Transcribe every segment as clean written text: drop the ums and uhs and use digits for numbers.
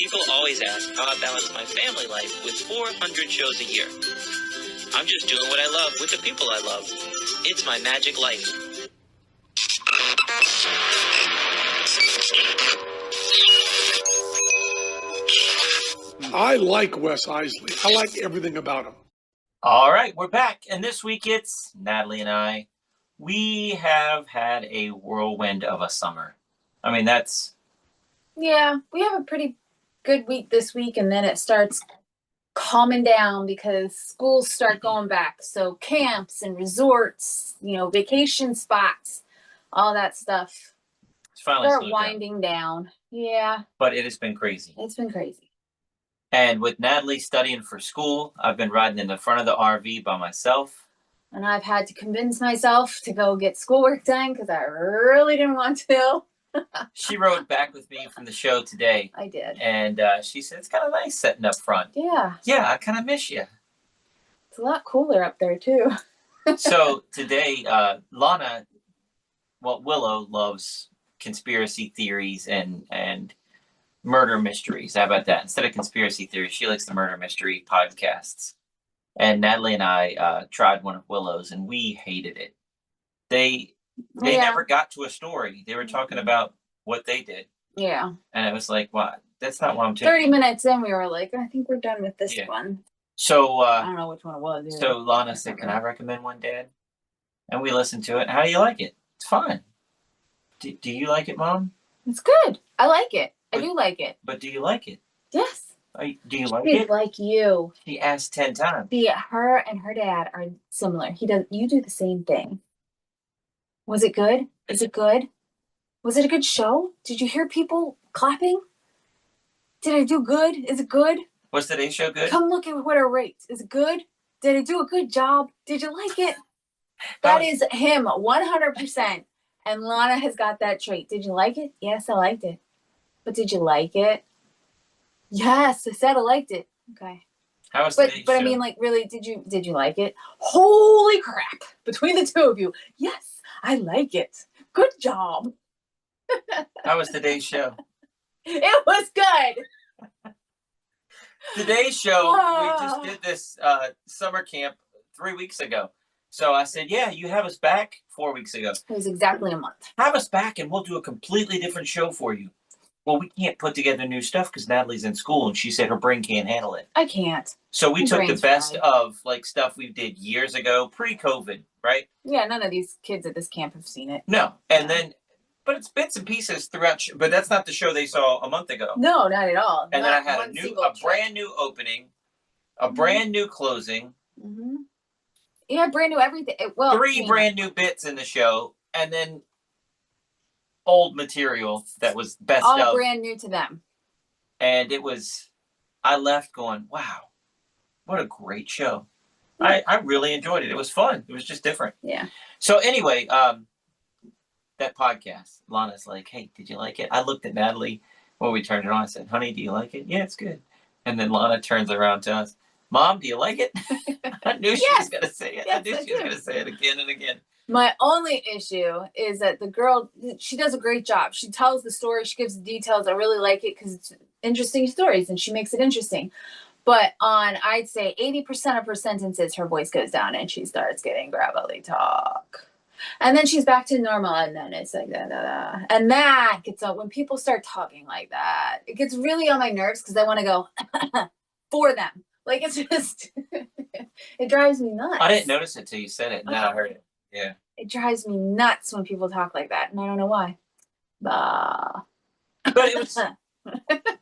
People always ask how I balance my family life with 400 shows a year. I'm just doing what I love with the people I love. It's my magic life. I like Wes Iseli. I like everything about him. All right, we're back. And this week it's Natalie and I. We have had a whirlwind of a summer. I mean, that's... Yeah, we have a pretty good week this week, and then it starts calming down because schools start going back. So camps and resorts, vacation spots, all that stuff. It's finally start winding down. Yeah. But it has been crazy. It's been crazy. And with Natalie studying for school, I've been riding in the front of the RV by myself. And I've had to convince myself to go get schoolwork done because I really didn't want to. She rode back with me from the show today. I did. And she said, it's kind of nice sitting up front. Yeah. Yeah, I kind of miss you. It's a lot cooler up there, too. So today, Willow loves conspiracy theories and murder mysteries. How about that? Instead of conspiracy theories, she likes the murder mystery podcasts. And Natalie and I tried one of Willow's, and we hated it. They never got to a story. They were talking about what they did. Yeah. And it was like, what? That's not what I'm taking. 30 minutes in, we were like, I think we're done with this one. So I don't know which one it was. Either. So Lana said, can I recommend one, Dad? And we listened to it. How do you like it? It's fine. Do you like it, Mom? It's good. I like it. I do like it. But do you like it? Yes. Do you like it? Like you. She asked 10 times. Her and her dad are similar. You do the same thing. Was it good? Is it good? Was it a good show? Did you hear people clapping? Did I do good? Is it good? Was today's show good? Come look at what our rates. Is it good? Did I do a good job? Did you like it? That is him, 100%. And Lana has got that trait. Did you like it? Yes, I liked it. But did you like it? Yes, I said I liked it. Okay. How was today's show? But I mean, like, really, did you like it? Holy crap! Between the two of you, yes, I like it. Good job. How was today's show? It was good. Today's show, we just did this summer camp 3 weeks ago. So I said, yeah, you have us back 4 weeks ago. It was exactly a month. Have us back and we'll do a completely different show for you. Well, we can't put together new stuff because Natalie's in school and she said her brain can't handle it. I can't. So we took the best of like stuff we did years ago, pre-COVID, right? Yeah, none of these kids at this camp have seen it. No. And then, but it's bits and pieces throughout, but that's not the show they saw a month ago. No, not at all. And then I had a brand new opening, a brand new closing. Mm-hmm. Yeah, brand new everything. Well, 3 brand new bits in the show, and then old material that was best of. All brand new to them. And it was, I left going, wow, what a great show. Yeah. I really enjoyed it. It was fun. It was just different. Yeah. So anyway, that podcast, Lana's like, hey, did you like it? I looked at Natalie when we turned it on. I said, honey, do you like it? Yeah, it's good. And then Lana turns around to us. Mom, do you like it? I knew she was going to say it. Yes, I knew she was going to say it again and again. My only issue is that the girl, she does a great job. She tells the story. She gives the details. I really like it because it's interesting stories and she makes it interesting. But on, I'd say 80% of her sentences, her voice goes down and she starts getting gravelly talk. And then she's back to normal. And then it's like, da, da, da. And that gets up when people start talking like that. It gets really on my nerves because I want to go for them. Like, it's just, it drives me nuts. I didn't notice it till you said it, and then I heard it. Yeah. It drives me nuts when people talk like that, and I don't know why. But it was,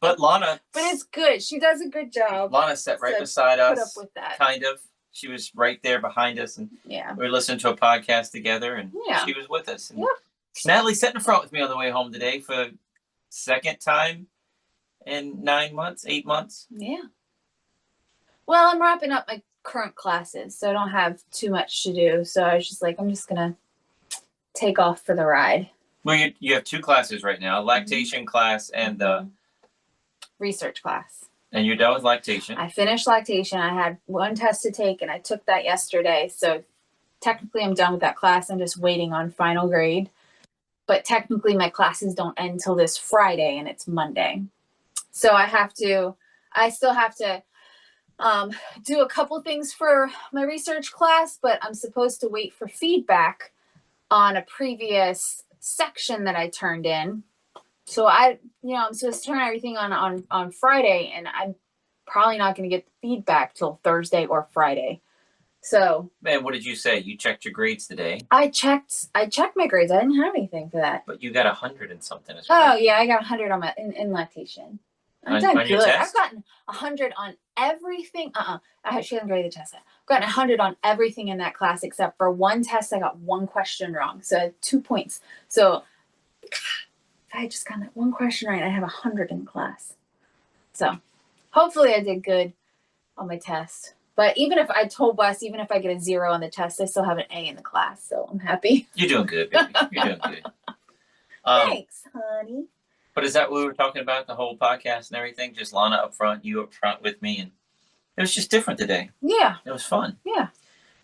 but Lana. But it's good. She does a good job. Lana sat right beside us. Put up with that. Kind of. She was right there behind us, and we were listening to a podcast together, and she was with us. And Natalie sat in front with me on the way home today for the second time in 9 months, 8 months. Yeah. Well, I'm wrapping up my current classes, so I don't have too much to do. So I was just like, I'm just going to take off for the ride. Well, you have 2 classes right now, lactation class and the research class. And you're done with lactation. I finished lactation. I had 1 test to take, and I took that yesterday. So technically I'm done with that class. I'm just waiting on final grade. But technically my classes don't end until this Friday, and it's Monday. So I still have to do a couple things for my research class, but I'm supposed to wait for feedback on a previous section that I turned in. So I'm supposed to turn everything on Friday, and I'm probably not going to get the feedback till Thursday or Friday. So, man, what did you say? You checked your grades today, I checked my grades. I didn't have anything for that. but you got 100 and something. Oh yeah, I got 100 on my in lactation. I've done on your good. test? I've gotten 100 on everything. She hasn't graded the test yet. I've gotten 100 on everything in that class except for one test. I got one question wrong, so I had 2 points. So if I had just gotten that one question right, I have 100 in class. So hopefully I did good on my test. But even if I told Wes, even if I get a 0 on the test, I still have an A in the class. So I'm happy. You're doing good, baby. You're doing good. Thanks, honey. But is that what we were talking about, the whole podcast and everything? Just Lana up front, you up front with me. And it was just different today. Yeah. It was fun. Yeah.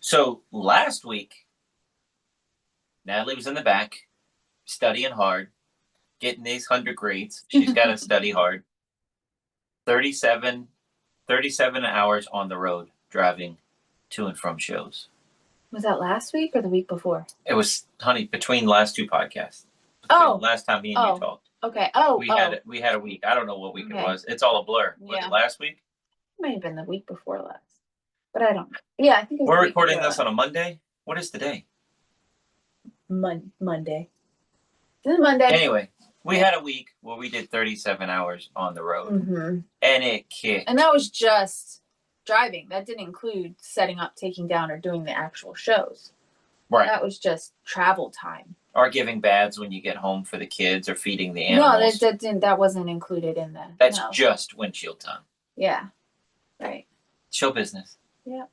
So last week, Natalie was in the back, studying hard, getting these 100 grades. She's got to study hard. 37 hours on the road driving to and from shows. Was that last week or the week before? It was, honey, between the last two podcasts. Last time me and you talked. Okay. We had a week. I don't know what week it was. It's all a blur. Was it last week? It might have been the week before last, but I don't know. Yeah, I think it was. We're recording this on a Monday. What is today? Monday. This is Monday. Anyway, we had a week where we did 37 hours on the road, and it kicked. And that was just driving. That didn't include setting up, taking down, or doing the actual shows. Right. That was just travel time. Or giving baths when you get home for the kids, or feeding the animals. No, that wasn't included in that. That's just windshield time. Yeah. Right. Show business. Yeah.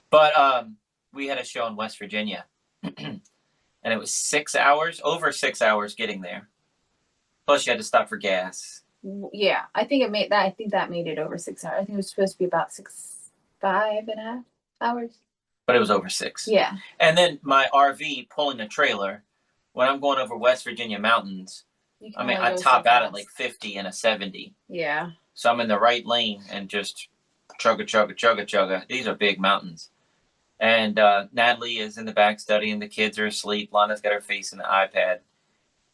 But we had a show in West Virginia, and it was 6 hours, over 6 hours getting there. Plus, you had to stop for gas. Yeah, I think it made that. I think that made it over 6 hours. I think it was supposed to be about 5.5 hours. But it was over 6. Yeah. And then my RV pulling a trailer when I'm going over West Virginia mountains. I mean, I top out at like 50 and a 70. Yeah. So I'm in the right lane and just chugga, chugga, chugga, chugga. These are big mountains. And Natalie is in the back studying. The kids are asleep. Lana's got her face in the iPad.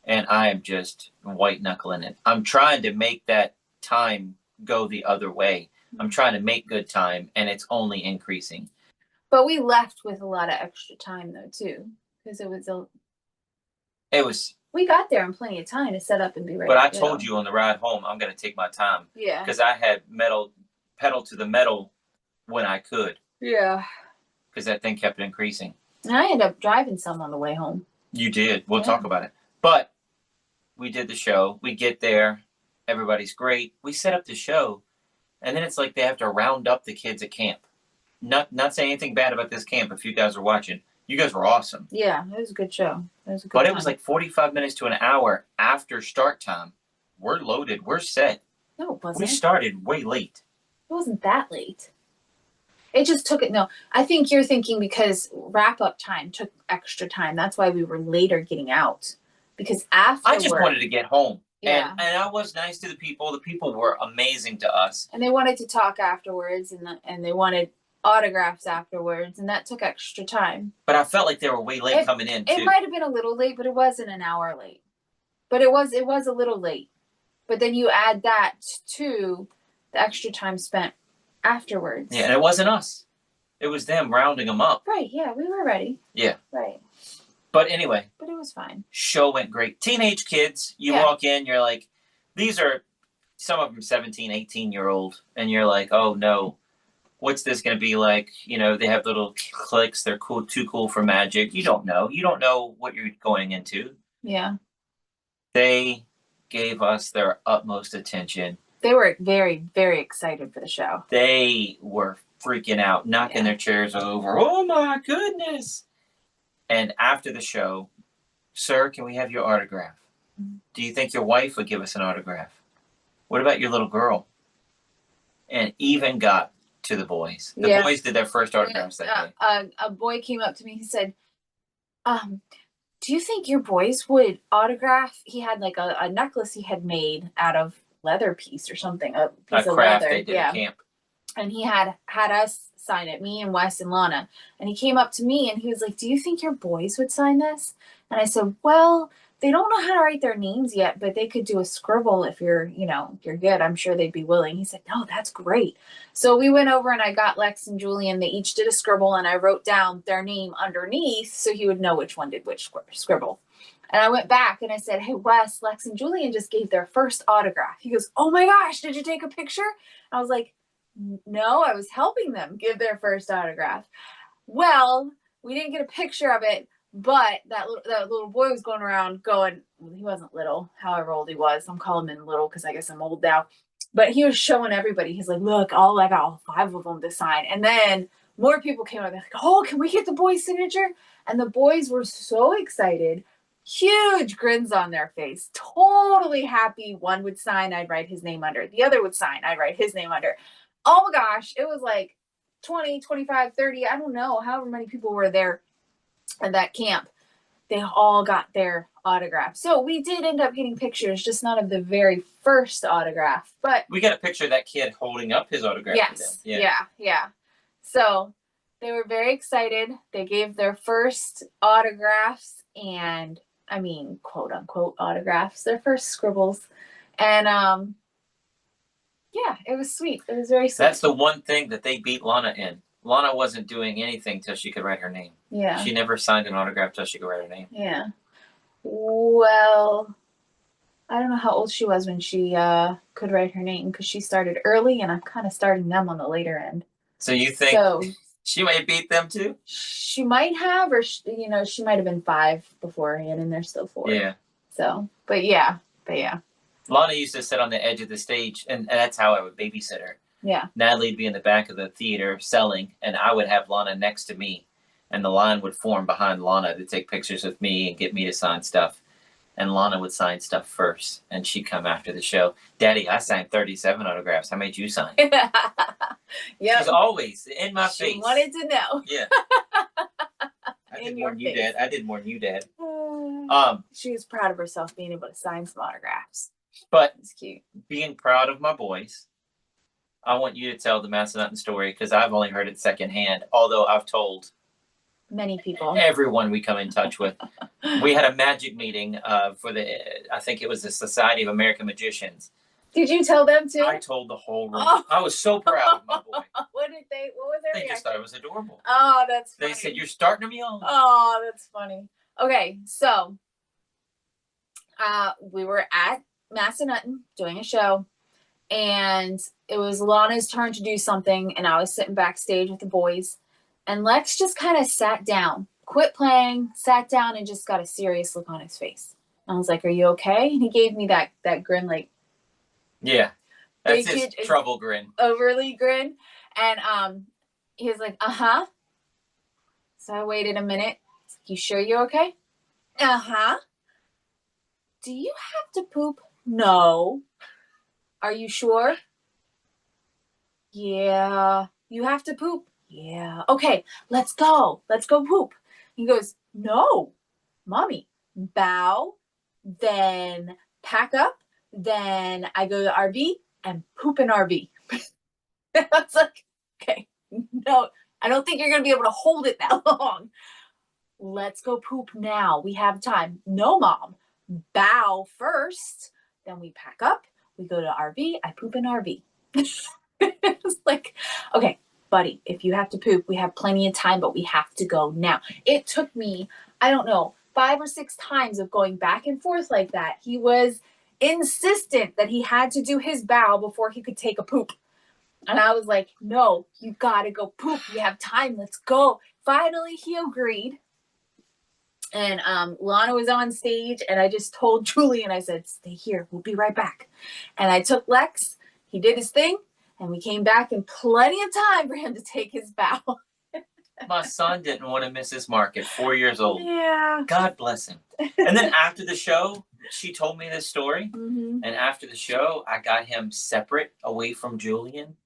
And I am just white knuckling it. I'm trying to make that time go the other way. I'm trying to make good time, and it's only increasing. But we left with a lot of extra time, though, too. Because we got there in plenty of time to set up and be ready. But I told you on the ride home, I'm going to take my time. Yeah. Because I had pedal to the metal when I could. Yeah. Because that thing kept increasing. And I ended up driving some on the way home. You did. We'll talk about it. But we did the show. We get there. Everybody's great. We set up the show. And then it's like they have to round up the kids at camp. Not saying anything bad about this camp if you guys are watching. You guys were awesome. Yeah, it was a good show. It was like 45 minutes to an hour after start time. We're loaded. We're set. No, it wasn't. We started way late. It wasn't that late. It just took it. No, I think you're thinking because wrap up time took extra time. That's why we were later getting out. Because after I just wanted to get home. Yeah. And I was nice to the people. The people were amazing to us. And they wanted to talk afterwards, and they wanted autographs afterwards, and that took extra time. But I felt like they were way late coming in, too. It might have been a little late, but it wasn't an hour late. But it was a little late. But then you add that to the extra time spent afterwards. Yeah, and it wasn't us. It was them rounding them up. Right, yeah, we were ready. Yeah. Right. But anyway. But it was fine. Show went great. Teenage kids, you walk in, you're like, these are some of them 17, 18-year-old, and you're like, oh no, what's this going to be like? You know, they have little cliques. They're cool, too cool for magic. You don't know. You don't know what you're going into. Yeah. They gave us their utmost attention. They were very, very excited for the show. They were freaking out, knocking their chairs over. Oh my goodness. And after the show, sir, can we have your autograph? Mm-hmm. Do you think your wife would give us an autograph? What about your little girl? And even got to the boys. The boys did their first autographs that day. A boy came up to me. He said, do you think your boys would autograph? He had like a necklace he had made out of leather piece or something, a A piece of craft leather. they did at camp. And he had us sign it, me and Wes and Lana. And he came up to me and he was like, "Do you think your boys would sign this?" And I said, "Well, they don't know how to write their names yet, but they could do a scribble if you're good. I'm sure they'd be willing." He said, "No, that's great." So we went over and I got Lex and Julian. They each did a scribble and I wrote down their name underneath so he would know which one did which scribble. And I went back and I said, "Hey, Wes, Lex and Julian just gave their first autograph." He goes, "Oh my gosh, did you take a picture?" I was like, "No, I was helping them give their first autograph." Well, we didn't get a picture of it, but that little boy was going around going, he wasn't little, however old he was. I'm calling him little because I guess I'm old now. But he was showing everybody. He's like, "Look, I got all 5 of them to sign." And then more people came up. They're like, "Oh, can we get the boy's signature?" And the boys were so excited. Huge grins on their face. Totally happy. One would sign, I'd write his name under. The other would sign, I'd write his name under. Oh my gosh, it was like 20, 25, 30, I don't know, however many people were there at that camp. They all got their autograph. So we did end up getting pictures, just not of the very first autograph. But we got a picture of that kid holding up his autograph. Yes. Yeah. So they were very excited. They gave their first autographs and quote unquote autographs, their first scribbles. And yeah, it was sweet. It was very sweet. That's the one thing that they beat Lana in. Lana wasn't doing anything till she could write her name. Yeah. She never signed an autograph till she could write her name. Yeah. Well, I don't know how old she was when she could write her name because she started early and I'm kind of starting them on the later end. So you think she might beat them too? She might have, or she might have been 5 beforehand and they're still 4. Yeah. So, but yeah. Lana used to sit on the edge of the stage, and that's how I would babysit her. Yeah. Natalie'd be in the back of the theater selling, and I would have Lana next to me, and the line would form behind Lana to take pictures with me and get me to sign stuff. And Lana would sign stuff first, and she'd come after the show. "Daddy, I signed 37 autographs. How many you sign?" Yeah. She's always in my face. She wanted to know. Yeah. I did more than you, Dad. I did more than you, Dad. She was proud of herself being able to sign some autographs. But it's cute. Being proud of my boys, I want you to tell the Massanutten story because I've only heard it secondhand, although I've told many people, everyone we come in touch with. We had a magic meeting for I think it was the Society of American Magicians. Did you tell them too? I told the whole room. Oh. I was so proud of my boy. What was their reaction? They just thought it was adorable. Oh, that's funny. They said, "You're starting them young." Oh, that's funny. Okay, so we were at Massanutten doing a show, and it was Lana's turn to do something, and I was sitting backstage with the boys, and Lex just kind of sat down, quit playing, sat down, and just got a serious look on his face. And I was like, "Are you okay?" And he gave me that grin, like, yeah, that's his trouble grin, overly grin, and he was like, "Uh-huh." So I waited a minute. "You sure you're okay?" "Uh-huh." "Do you have to poop?" "No." "Are you sure?" "Yeah." "You have to poop?" "Yeah." "Okay, let's go. Let's go poop." He goes, "No, Mommy, bow, then pack up, then I go to RV and poop in RV." I was like, okay, no, I don't think you're going to be able to hold it that long. "Let's go poop now. We have time." "No, Mom, bow first, then we pack up, we go to RV, I poop in RV." It's like, okay, buddy, if you have to poop, we have plenty of time, but we have to go now. It took me, I don't know, 5 or 6 times of going back and forth like that. He was insistent that he had to do his bow before he could take a poop. And I was like, "No, you gotta go poop. We have time. Let's go." Finally, he agreed. And Lana was on stage, and I just told Julian, I said, "Stay here. We'll be right back." And I took Lex. He did his thing, and we came back in plenty of time for him to take his bow. My son didn't want to miss his mark at 4 years old. Yeah. God bless him. And then after the show, she told me this story. Mm-hmm. And after the show, I got him separate away from Julian.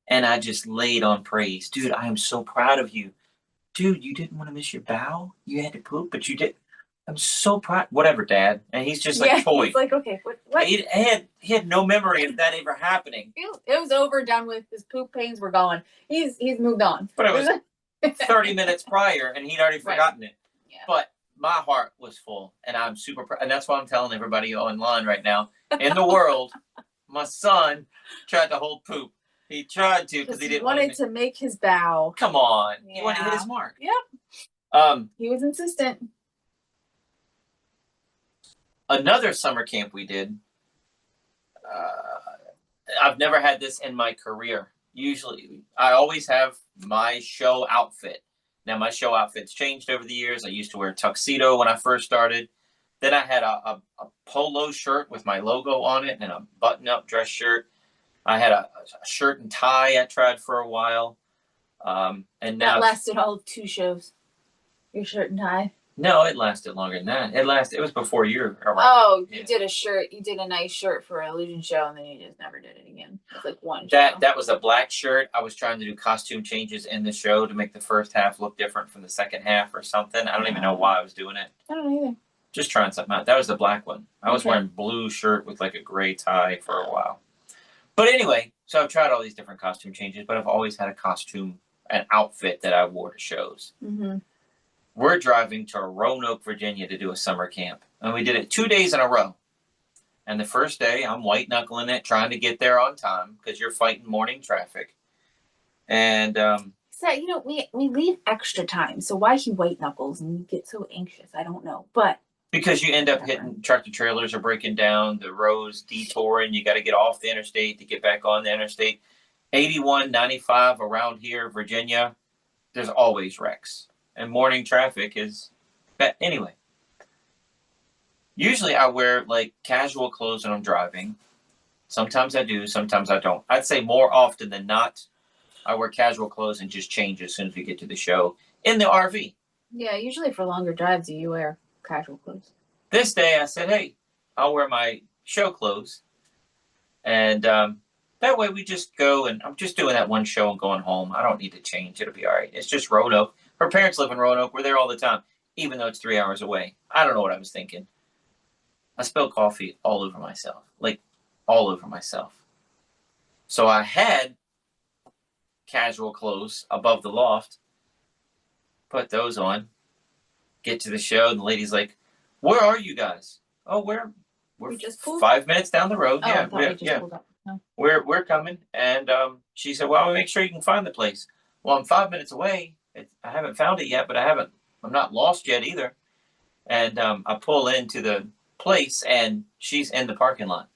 And I just laid on praise. "Dude, I am so proud of you. Dude, you didn't want to miss your bow. You had to poop, but you did." I'm so proud. Whatever, Dad. And he's just like toy. He's like, okay, what? He had no memory of that ever happening. It was over, done with. His poop pains were gone. He's moved on. But it was 30 minutes prior, and he'd already forgotten it. Yeah. But my heart was full, and I'm super proud. And that's why I'm telling everybody online right now. In the world, my son tried to hold poop. He tried to because he didn't wanted to make his bow. Come on. Yeah. He wanted to hit his mark. Yep. He was insistent. Another summer camp we did. I've never had this in my career. Usually, I always have my show outfit. Now, my show outfit's changed over the years. I used to wear a tuxedo when I first started. Then I had a polo shirt with my logo on it and a button-up dress shirt. I had a shirt and tie I tried for a while. And now that lasted all of 2 shows. Your shirt and tie. No, it lasted longer than that. It was before you were around. Oh, you did a shirt. You did a nice shirt for an Illusion show, and then you just never did it again. It was like one show. That was a black shirt. I was trying to do costume changes in the show to make the first half look different from the second half or something. I don't even know why I was doing it. I don't know either. Just trying something out. That was the black one. I was wearing blue shirt with like a gray tie for a while. But anyway, so I've tried all these different costume changes, but I've always had an outfit that I wore to shows. Mm-hmm. We're driving to Roanoke, Virginia to do a summer camp. And we did it 2 days in a row. And the first day, I'm white knuckling it, trying to get there on time because you're fighting morning traffic. And so, we leave extra time. So why he white knuckles and you get so anxious? I don't know. But because you end up hitting tractor trailers are breaking down, the roads detouring, you got to get off the interstate to get back on the interstate. 81, 95 around here, Virginia, there's always wrecks. And morning traffic is bad. Anyway, usually I wear like casual clothes when I'm driving. Sometimes I do, sometimes I don't. I'd say more often than not, I wear casual clothes and just change as soon as we get to the show in the RV. Yeah, usually for longer drives, you wear casual clothes. This day I said, hey, I'll wear my show clothes. And that way we just go, and I'm just doing that one show and going home. I don't need to change. It'll be all right. It's just Roanoke. Her parents live in Roanoke. We're there all the time, even though it's 3 hours away. I don't know what I was thinking. I spilled coffee all over myself, like all over myself. So I had casual clothes above the loft, put those on, get to the show, and the lady's like, where are you guys? Oh, we're just pulled? 5 minutes down the road. Oh, Yeah, I thought we just pulled up. No. We're coming. And she said, well, I'll make sure you can find the place. Well, I'm 5 minutes away. I haven't found it yet, but I'm not lost yet either. And I pull into the place, and she's in the parking lot.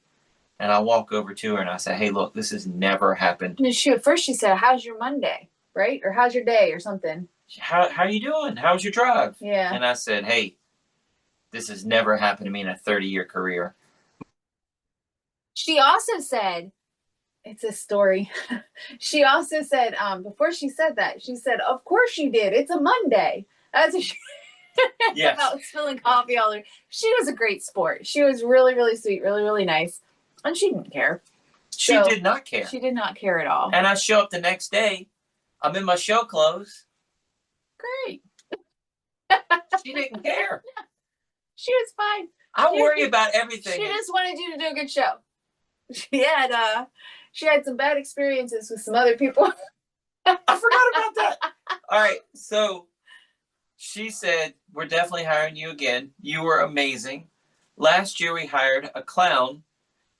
And I walk over to her, and I say, hey, look, this has never happened. And first she said, how's your Monday, right? Or how's your day or something? How you doing? How's your drive? Yeah. And I said, hey, this has never happened to me in a 30-year career. She also said, it's a story. She also said, before she said that, she said, of course you did. It's a Monday. That's what she Yes. about spilling coffee all over. She was a great sport. She was really, really sweet, really, really nice. And she didn't care. She did not care. She did not care at all. And I show up the next day. I'm in my show clothes. Great. She didn't care. She was fine. I worry about everything. She just wanted you to do a good show. She had some bad experiences with some other people. I forgot about that. All right. So she said, we're definitely hiring you again. You were amazing. Last year we hired a clown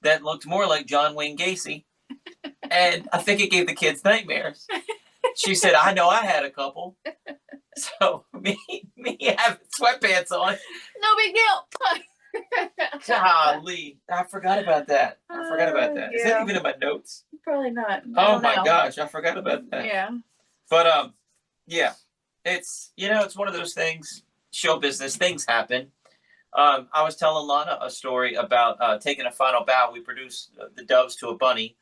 that looked more like John Wayne Gacy. And I think it gave the kids nightmares. She said, I know I had a couple. So me having sweatpants on. No big deal. Golly. I forgot about that. Is that even in my notes? Probably not. Oh my gosh, I forgot about that. Yeah. But yeah. It's it's one of those things, show business, things happen. I was telling Lana a story about taking a final bow. We produced the doves to a bunny.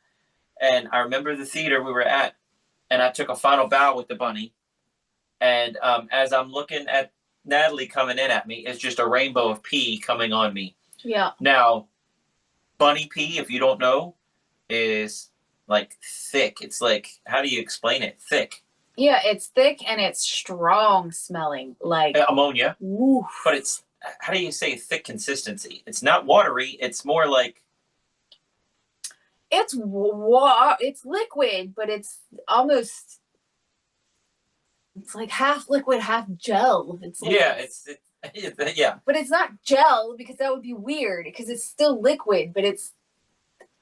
And I remember the theater we were at, and I took a final bow with the bunny. And as I'm looking at Natalie coming in at me, it's just a rainbow of pee coming on me. Yeah. Now, bunny pee, if you don't know, is like thick. It's like, how do you explain it? Thick. Yeah, it's thick and it's strong smelling, like ammonia. woof. But it's how do you say thick consistency? It's not watery. It's more like it's liquid, but it's almost it's like half liquid, half gel. It's like yeah. but it's not gel because that would be weird because it's still liquid, but it's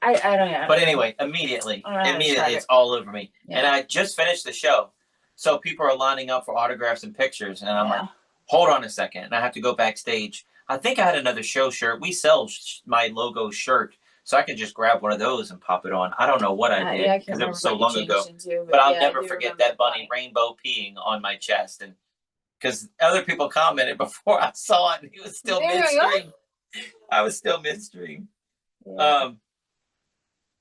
I don't know. But anyway, immediately it's all over me. Yeah. And I just finished the show. So people are lining up for autographs and pictures. And I'm like, hold on a second. And I have to go backstage. I think I had another show shirt. We sell my logo shirt. So I can just grab one of those and pop it on. I don't know what I did because it was so long ago. But I'll never forget that bunny rainbow peeing on my chest. And because other people commented before I saw it, and he was still midstream. I was still midstream. Yeah.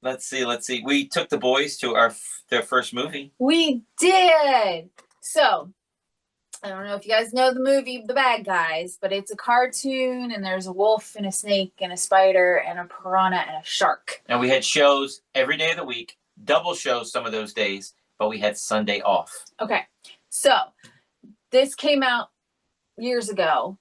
Let's see. We took the boys to their first movie. We did. So, I don't know if you guys know the movie The Bad Guys, but it's a cartoon and there's a wolf and a snake and a spider and a piranha and a shark. And we had shows every day of the week, double shows some of those days, but we had Sunday off. Okay. So, this came out years ago,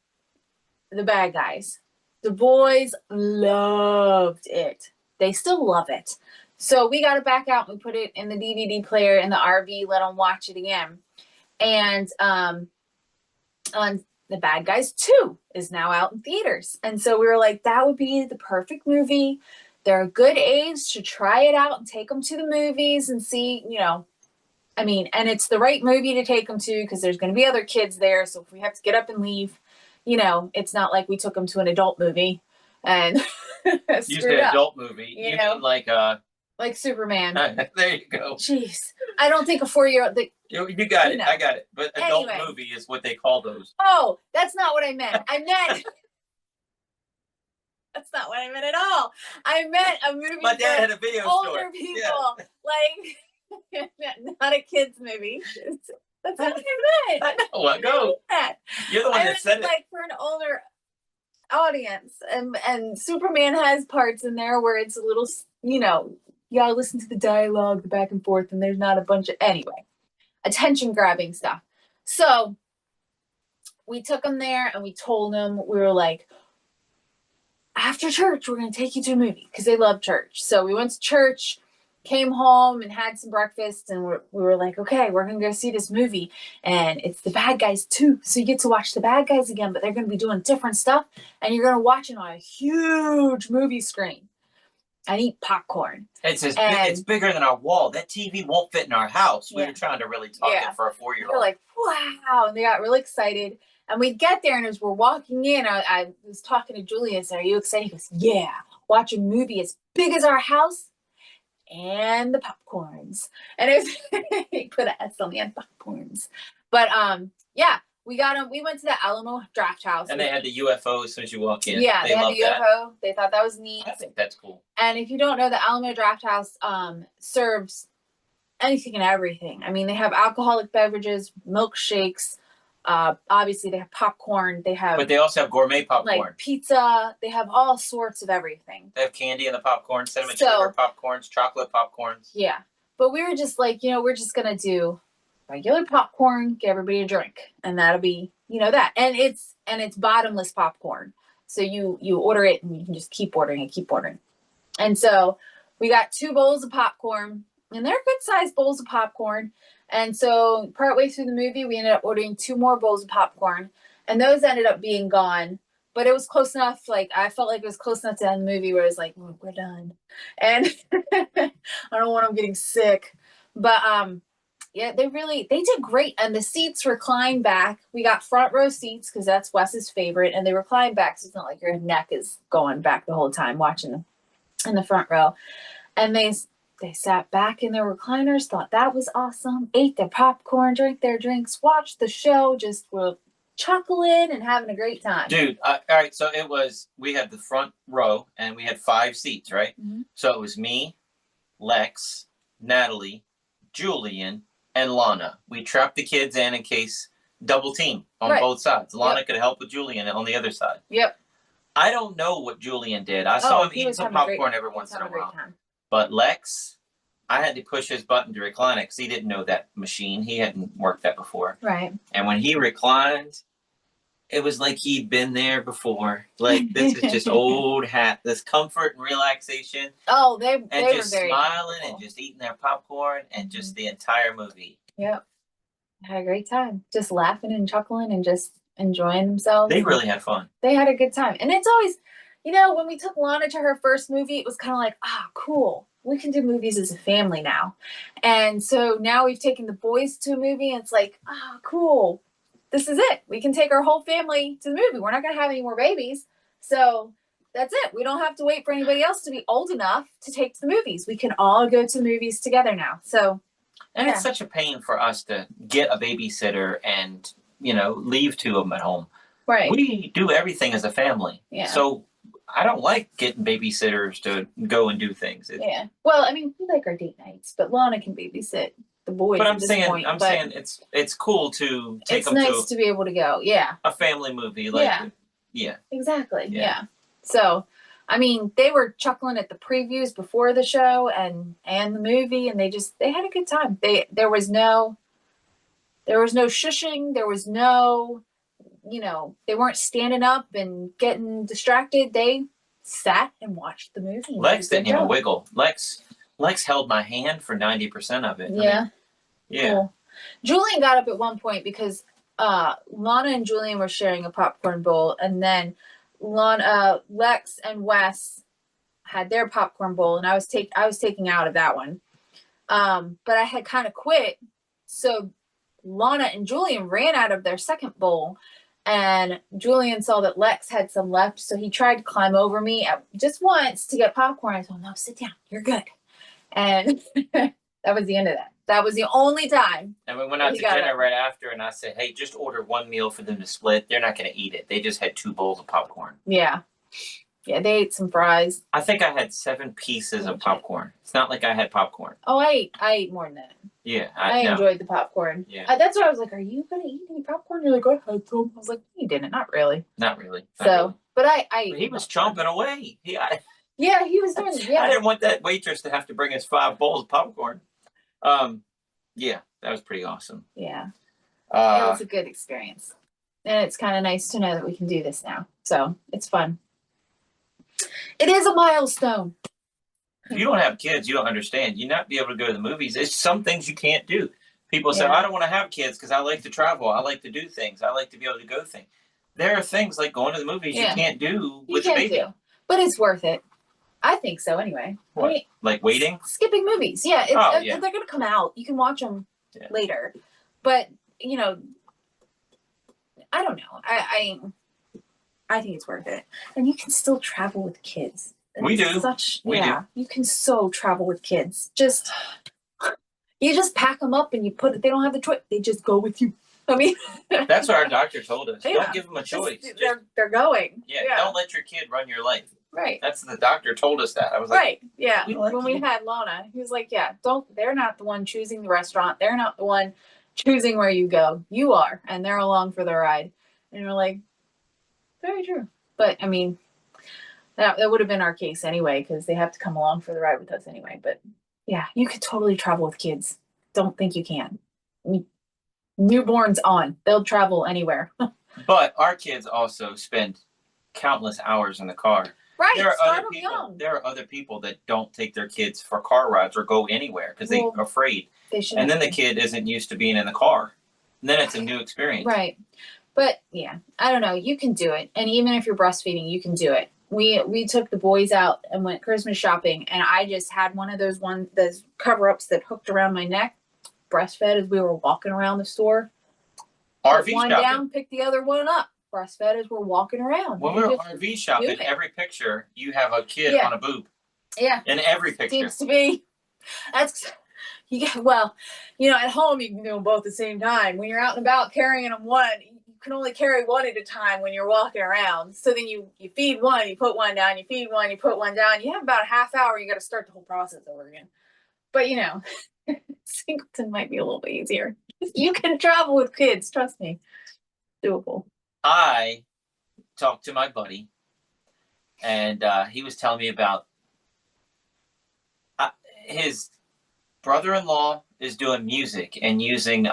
The Bad Guys. The boys loved it. They still love it. So we got it back out and we put it in the DVD player in the RV, let them watch it again. And on The Bad Guys 2 is now out in theaters. And so we were like, that would be the perfect movie. They're a good age to try it out and take them to the movies and see, and it's the right movie to take them to because there's going to be other kids there. So if we have to get up and leave, it's not like we took them to an adult movie and you said adult movie. You mean like Superman. There you go. Jeez. I don't think a 4-year-old... You got it. I got it. But adult movie is what they call those. Oh, that's not what I meant. That's not what I meant at all. I meant a movie My dad had a video older store. People. Yeah. Like, not a kid's movie. That's not what I meant. I know. Go. You're the one that said it. Like for an older audience. And Superman has parts in there where it's a little, you gotta listen to the dialogue, the back and forth, and there's not a bunch of, anyway, attention grabbing stuff. So we took them there and we told them, we were like, after church, we're going to take you to a movie because they love church. So we went to church, came home and had some breakfast, and we were like, okay, we're going to go see this movie. And it's The Bad Guys 2. So you get to watch The Bad Guys again, but they're going to be doing different stuff. And you're going to watch it on a huge movie screen. And eat popcorn. It's bigger than our wall. That TV won't fit in our house. We were trying to really talk it for a 4-year-old. They're like, wow. And they got really excited. And we get there, and as we're walking in, I was talking to Julia and said, are you excited? He goes, yeah. Watch a movie as big as our house and the popcorns. And it was, he put an S on the end, popcorns. But, yeah. We got them. We went to the Alamo Draft House. And they had the UFO as soon as you walk in. Yeah, they had the UFO. That. They thought that was neat. I think that's cool. And if you don't know, the Alamo Draft House serves anything and everything. I mean, they have alcoholic beverages, milkshakes. Obviously, they have popcorn. But they also have gourmet popcorn. Like pizza. They have all sorts of everything. They have candy in the popcorn, cinnamon sugar popcorns, chocolate popcorns. Yeah. But we were just like, we're just going to do regular popcorn, get everybody a drink, and that'll be that. And it's bottomless popcorn, so you order it and you can just keep ordering. And so we got 2 bowls of popcorn, and they're good sized bowls of popcorn. And so partway through the movie we ended up ordering 2 more bowls of popcorn, and those ended up being gone, but it was close enough. Like I felt like it was close enough to end the movie where I was like, we're done, and I don't want them getting sick. But yeah, they did great. And the seats recline back. We got front row seats because that's Wes's favorite. And they recline back. So it's not like your neck is going back the whole time watching in the front row. And they sat back in their recliners, thought that was awesome, ate their popcorn, drank their drinks, watched the show, just were chuckling and having a great time. Dude, all right. So we had the front row and we had 5 seats, right? Mm-hmm. So it was me, Lex, Natalie, Julian, and Lana. We trapped the kids in case double team on both sides. Lana could help with Julian on the other side. Yep. I don't know what Julian did. I saw him eating some popcorn every once in a while. But Lex, I had to push his button to recline it because he didn't know that machine. He hadn't worked that before. Right. And when he reclined, it was like he'd been there before. Like, this is just old hat. This comfort and relaxation. Oh, they And were just very smiling comfortable. and just eating their popcorn and just the entire movie. Yep. Had a great time. Just laughing and chuckling and just enjoying themselves. They really had fun. They had a good time. And it's always, you know, when we took Lana to her first movie, it was kind of like, cool. We can do movies as a family now. And so now we've taken the boys to a movie and it's like, cool. This is it. We can take our whole family to the movie. We're not going to have any more babies. So that's it. We don't have to wait for anybody else to be old enough to take to the movies. We can all go to the movies together now. So, and it's such a pain for us to get a babysitter and, leave two of them at home. Right. We do everything as a family. Yeah. So I don't like getting babysitters to go and do things. Yeah. Well, I mean, we like our date nights, but Lana can babysit the boys. But I'm saying it's cool to take them to be able to go. Yeah. A family movie. Yeah. Exactly. Yeah. So, I mean, they were chuckling at the previews before the show and the movie, and they had a good time. There was no shushing. There was no, they weren't standing up and getting distracted. They sat and watched the movie. Lex didn't even wiggle. Lex held my hand for 90% of it. Yeah. Yeah. Cool. Julian got up at one point because Lana and Julian were sharing a popcorn bowl, and then Lex and Wes had their popcorn bowl, and I was taking out of that one. But I had kind of quit, so Lana and Julian ran out of their second bowl, and Julian saw that Lex had some left, so he tried to climb over me just once to get popcorn. I told him, "No, sit down. You're good." And that was the end of that. That was the only time. And we went out to dinner right after, and I said, "Hey, just order one meal for them to split. They're not going to eat it. They just had 2 bowls of popcorn." Yeah. Yeah, they ate some fries. I think I had 7 pieces of popcorn. It's not like I had popcorn. Oh, I ate more than that. Yeah, I enjoyed the popcorn. Yeah, that's why I was like, "Are you gonna eat any popcorn?" You're like, "I had some." I was like, "You didn't, not really." Not really. But he was chomping away. Yeah, he was doing. Yeah, I didn't want that waitress to have to bring us 5 bowls of popcorn. Yeah, that was pretty awesome. Yeah, it was a good experience, and it's kind of nice to know that we can do this now. So it's fun. It is a milestone. If you don't have kids, you don't understand. You not be able to go to the movies. There's some things you can't do. People say, "I don't want to have kids because I like to travel. I like to do things. I like to be able to go things." There are things like going to the movies you can't do with a baby. But it's worth it. I think so anyway. What? I mean, like waiting? Skipping movies. Yeah. They're going to come out. You can watch them later. But, I don't know. I think it's worth it. And you can still travel with kids. We do. We do. You can so travel with kids. You just pack them up and they don't have the choice. They just go with you. I mean, that's what our doctor told us. Don't give them a choice. They're going. Yeah. Don't let your kid run your life. Right. That's the doctor told us that. I was like, right. Yeah. When we had Lana, he was like, "Yeah, they're not the one choosing the restaurant. They're not the one choosing where you go. You are, and they're along for the ride." And we're like, very true. But I mean, that would have been our case anyway, because they have to come along for the ride with us anyway. But yeah, you could totally travel with kids. Don't think you can. Newborns on. They'll travel anywhere. But our kids also spend countless hours in the car. Right. There are other people that don't take their kids for car rides or go anywhere because they're afraid. And then the kid isn't used to being in the car. And then it's a new experience. Right. But yeah, I don't know. You can do it. And even if you're breastfeeding, you can do it. We took the boys out and went Christmas shopping, and I just had one of those cover-ups that hooked around my neck, breastfed as we were walking around the store. RV put one shopping. Down, pick the other one up. Breastfed as we're walking around. When we were RV shopping, every picture you have a kid on a boob. Yeah. In every picture. Seems to be. At home you can do them both at the same time. When you're out and about carrying them one, you can only carry one at a time when you're walking around. So then you feed one, you put one down, you feed one, you put one down. You have about a half hour, you got to start the whole process over again. But singleton might be a little bit easier. You can travel with kids, trust me. Doable. I talked to my buddy, and he was telling me about his brother-in-law is doing music and using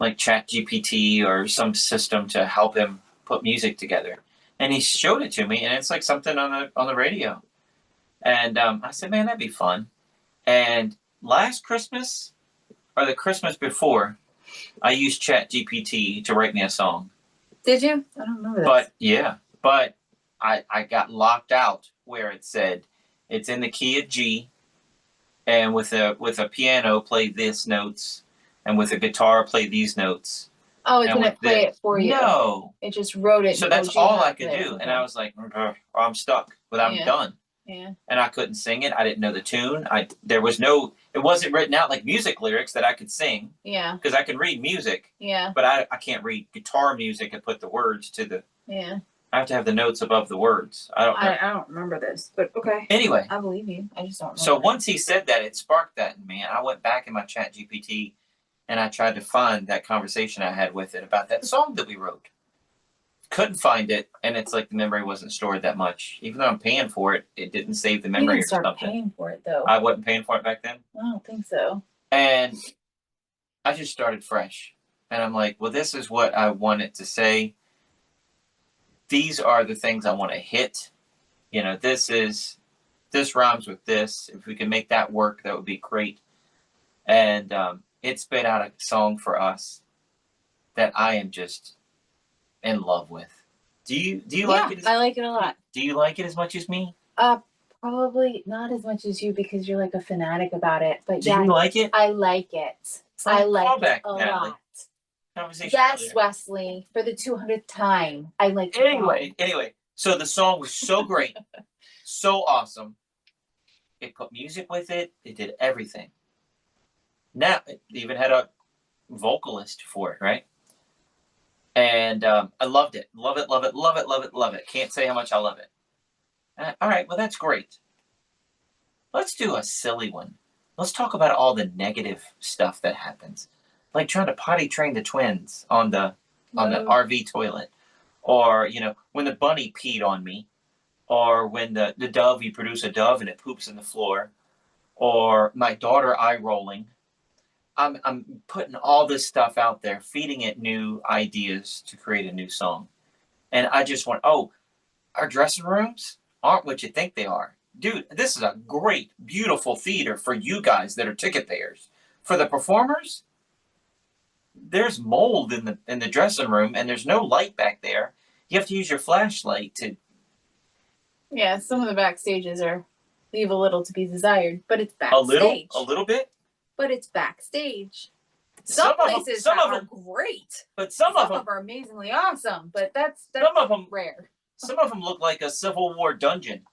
like ChatGPT or some system to help him put music together. And he showed it to me, and it's like something on the radio. And I said, man, that'd be fun. And last Christmas or the Christmas before, I used ChatGPT to write me a song. Did you? I don't remember that. But I got locked out where it said it's in the key of G, and with a piano play this notes, and with a guitar play these notes. Oh, it didn't play it for you. No. It just wrote it. So that's all I could do. And I was like, I'm stuck. But I'm done. Yeah. And I couldn't sing it. I didn't know the tune. It wasn't written out like music lyrics that I could sing. Yeah. Because I can read music. Yeah. But I can't read guitar music and put the words to the. Yeah. I have to have the notes above the words. I don't remember this, but okay. Anyway. I believe you. I just don't remember. So once he said that, it sparked that in me. And I went back in my ChatGPT and I tried to find that conversation I had with it about that song that we wrote. Couldn't find it, and it's like the memory wasn't stored that much. Even though I'm paying for it, it didn't save the memory you didn't or start something. Paying for it though. I wasn't paying for it back then. I don't think so. And I just started fresh, and I'm like, well, this is what I want it to say. These are the things I want to hit. You know, this rhymes with this. If we can make that work, that would be great. And it spit out a song for us that I am just in love with. Do you like it? I like it a lot. Do you like it as much as me? Probably not as much as you because you're like a fanatic about it. But Do you like it? I like it. I like it a lot. Yes, earlier. Wesley, for the 200th time. I like it. Anyway, so the song was so great, so awesome. It put music with it. It did everything. Now, it even had a vocalist for it, right? And I loved it. Love it, love it, love it, love it, love it. Can't say how much I love it. All right, well, that's great. Let's do a silly one. Let's talk about all the negative stuff that happens. Like trying to potty train the twins on the RV toilet. Or, when the bunny peed on me. Or when the dove, you produce a dove and it poops in the floor. Or my daughter eye rolling. I'm putting all this stuff out there, feeding it new ideas to create a new song. And I just want, our dressing rooms aren't what you think they are. Dude, this is a great, beautiful theater for you guys that are ticket payers. For the performers, there's mold in the dressing room and there's no light back there. You have to use your flashlight to... Yeah, some of the backstages leave a little to be desired, but it's backstage. A little bit? But it's backstage. Some places are great. But some of them are amazingly awesome, but that's some of them rare. Some of them look like a Civil War dungeon.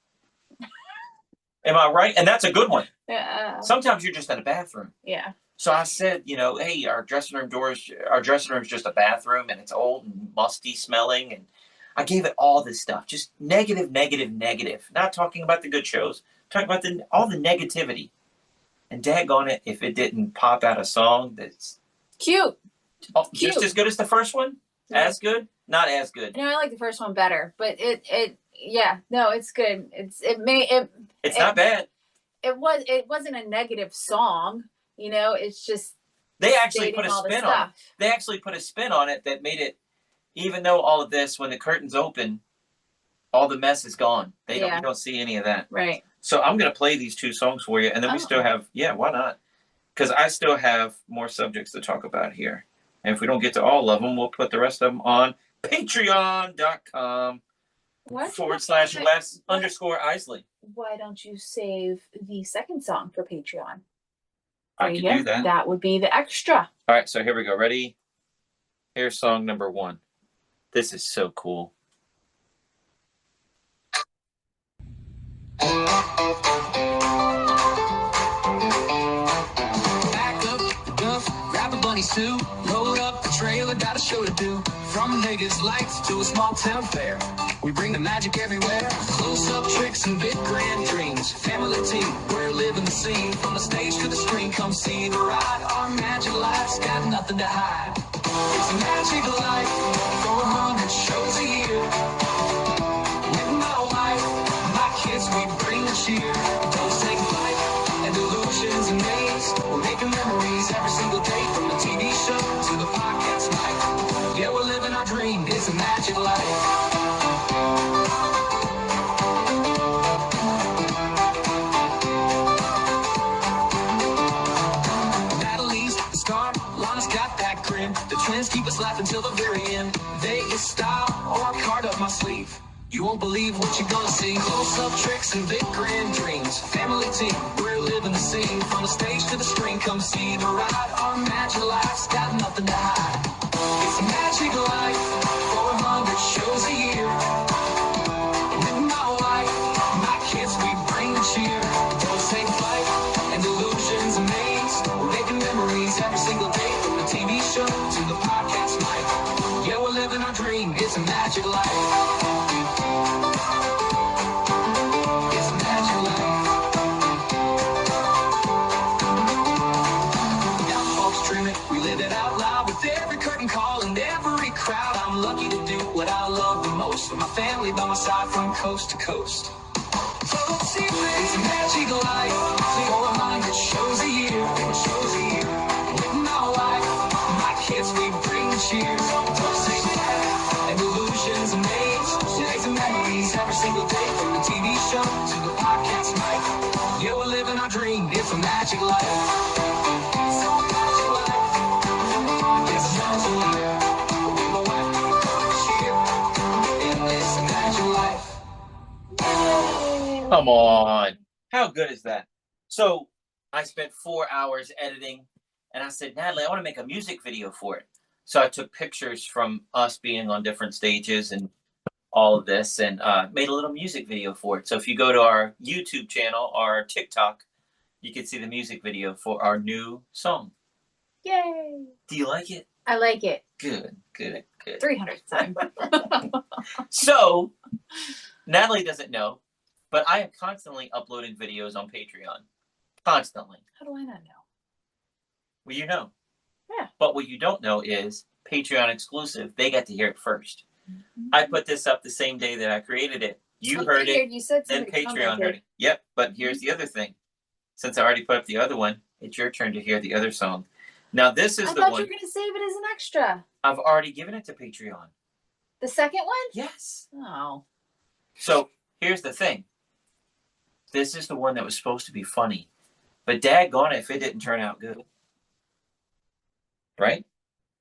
Am I right? And that's a good one. Yeah. Sometimes you're just in a bathroom. Yeah. So I said, hey, our dressing room's just a bathroom and it's old and musty smelling. And I gave it all this stuff, just negative, negative, negative. Not talking about the good shows, talking about all the negativity. And daggone it, if it didn't pop out a song that's cute. Cute. Just as good as the first one? Yeah. As good? Not as good. I like the first one better, but it's good. It's not bad. It wasn't a negative song, it's just they actually put a spin on it. They actually put a spin on it that made it, even though all of this, when the curtains open, all the mess is gone. You don't see any of that. Right. So I'm going to play these two songs for you, and then we still have, why not? Because I still have more subjects to talk about here. And if we don't get to all of them, we'll put the rest of them on patreon.com /Wes_Iseli. Why don't you save the second song for Patreon? I can do that. That would be the extra. All right, so here we go. Ready? Here's song number 1. This is so cool. Back up the duff, grab a bunny suit, load up the trailer, got a show to do. From Vegas lights to a small town fair, we bring the magic everywhere. Close up tricks and big grand dreams. Family team, we're living the scene. From the stage to the screen, come see the ride. Our magic life's got nothing to hide. It's a magic life, 400 shows a year. With my wife, my kids, we bring the cheer. Don't take flight and illusions and maze. We're making memories every single day. From the TV show to the podcast. just laugh until the very end. Vegas style, or card up my sleeve. You won't believe what you're gonna see. Close-up tricks and big grand dreams. Family team, we're living the scene. From the stage to the screen, come see the ride. Our Magiclife's got nothing to hide. It's Magiclife, 400 shows a year. With my wife, my kids, we bring the cheer. Don't take flight and illusions amaze. We're making memories every single day. From the TV show to the podcast mic. Yeah, we're living our dream. It's a Magiclife. We live it out loud with every curtain call and every crowd. I'm lucky to do what I love the most. With my family by my side from coast to coast. So let's see, it's a Magiclife. 400 shows a year. With my wife, my kids, we bring the cheers. Don't say that, and illusions amaze. Today's and memories every single day. From the TV show to the podcast mic. Yeah, we're living our dream. It's a Magiclife. Come on. How good is that? So I spent 4 hours editing, and I said, Natalie, I want to make a music video for it. So I took pictures from us being on different stages and all of this, and made a little music video for it. So if you go to our YouTube channel, our TikTok, you can see the music video for our new song. Yay! Do you like it? I like it. Good. 300 times. So Natalie doesn't know, but I am constantly uploading videos on Patreon. Constantly. How do I not know? Well, you know. Yeah. But what you don't know is Patreon exclusive. They got to hear it first. Mm-hmm. I put this up the same day that I created it. You heard it, You said then somebody Patreon commented. heard it. Yep, but here's the other thing. Since I already put up the other one, it's your turn to hear the other song. Now, this is I the thought one you were going to save it as an extra. I've already given it to Patreon. The second one? Yes. Oh. So here's the thing. This is the one that was supposed to be funny. But daggone it if it didn't turn out good. Right?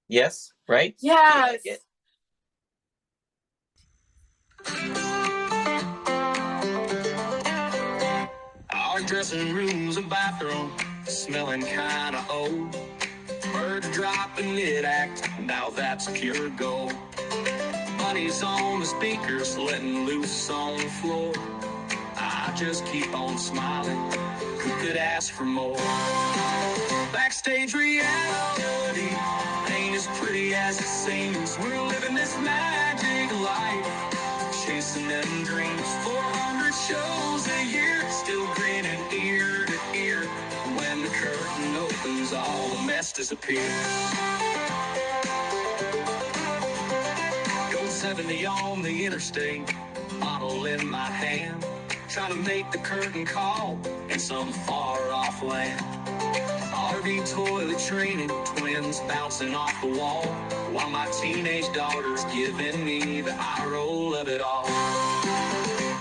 Yes? Right? Yes. You like it? Our dressing room's a bathroom, smelling kinda old. Bird dropping mid-act, now that's pure gold. Money's on the speakers, letting loose on the floor. I just keep on smiling, who could ask for more? Backstage reality ain't as pretty as it seems. We're living this magic life, chasing them dreams. 400 shows a year, still grinning ear to ear. When the curtain opens, all the mess disappears. Go 70 on the interstate, bottle in my hand, trying to make the curtain call in some far-off land. RV toilet training, twins bouncing off the wall, while my teenage daughter's giving me the eye roll of it all.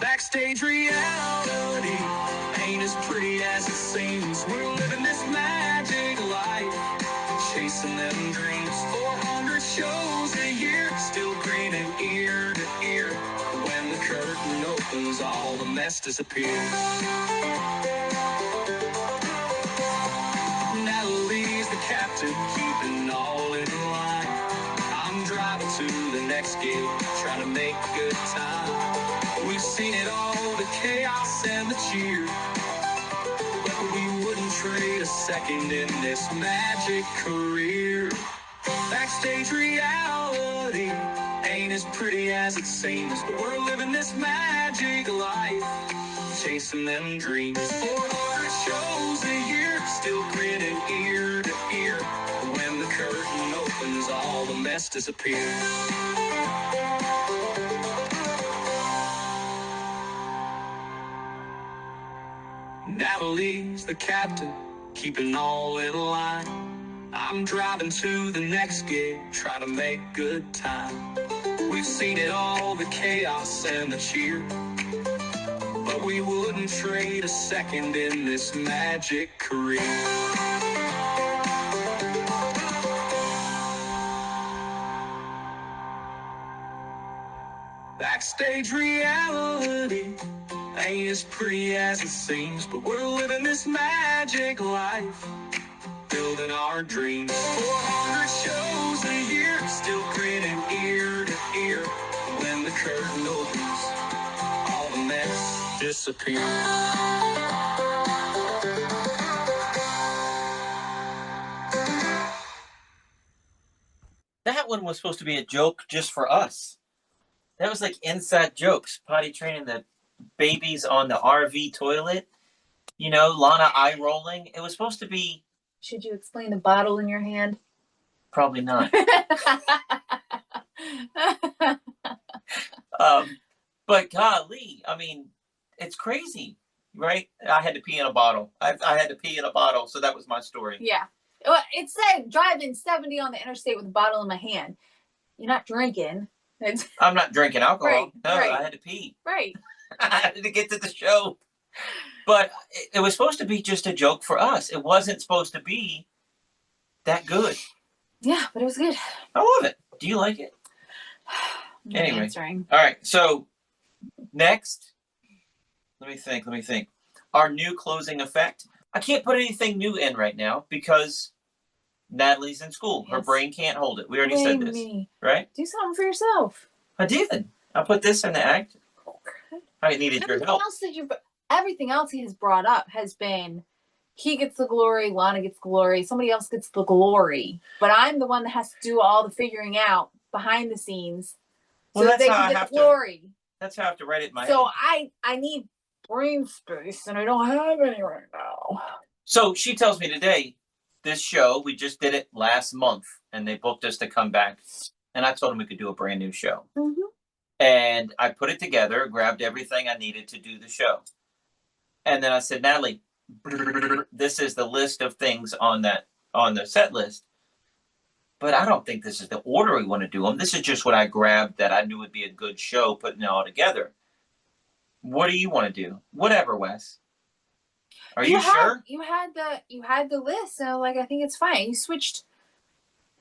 Backstage reality ain't as pretty as it seems. We're living this magic life, chasing them dreams. 400 shows a year, still grinning ear to ear. When the curtain opens, all the mess disappears. Natalie's the captain, keeping all in line. I'm driving to the next gig, trying to make good time. We've seen it all, the chaos and the cheer, but we wouldn't trade a second in this magic career. Backstage reality ain't as pretty as it seems, but we're living this magic life, chasing them dreams. 400 shows a year, still grinning ear to ear. When the curtain opens, all the mess disappears. Natalie's the captain, keeping all in line. I'm driving to the next gig, trying to make good time. We've seen it all, the chaos and the cheer, but we wouldn't trade a second in this magic career. 400 Backstage reality ain't as pretty as it seems, but we're living this magic life, building our dreams. 400 shows a year, still grinning ear to ear. When the curtain opens, all the mess disappears. That one was supposed to be a joke just for us. That was like inside jokes. Potty training the babies on the RV toilet. You know, Lana eye rolling. It was supposed to be. Should you explain the bottle in your hand? Probably not. But golly, I mean, it's crazy, right? I had to pee in a bottle. I had to pee in a bottle, so that was my story. Yeah. Well, it said driving 70 on the interstate with a bottle in my hand. You're not drinking. I'm not drinking alcohol. Right, No, right. I had to pee. Right. I had to get to the show. But it was supposed to be just a joke for us. It wasn't supposed to be that good. Yeah, but it was good. I love it. Do you like it? I'm Anyway. answering. All right. So next, let me think. Our new closing effect. I can't put anything new in right now because Natalie's in school. Her Yes. brain can't hold it. We already Blame said this, me. right? Do something for yourself. I did. I put this in the act. I needed your help. Everything else he has brought up has been he gets the glory, Lana gets the glory, somebody else gets the glory. But I'm the one that has to do all the figuring out behind the scenes so Well, that they that's how can I get have the glory. That's how I have to write it in my So head. I need brain space and I don't have any right now. So she tells me today, this show, we just did it last month and they booked us to come back. And I told them we could do a brand new show. Mm-hmm. And I put it together, grabbed everything I needed to do the show. And then I said, Natalie, this is the list of things on the set list. But I don't think this is the order we want to do them. This is just what I grabbed that I knew would be a good show, putting it all together. What do you want to do? Whatever, Wes. Are you sure? You had the list, so like I think it's fine. You switched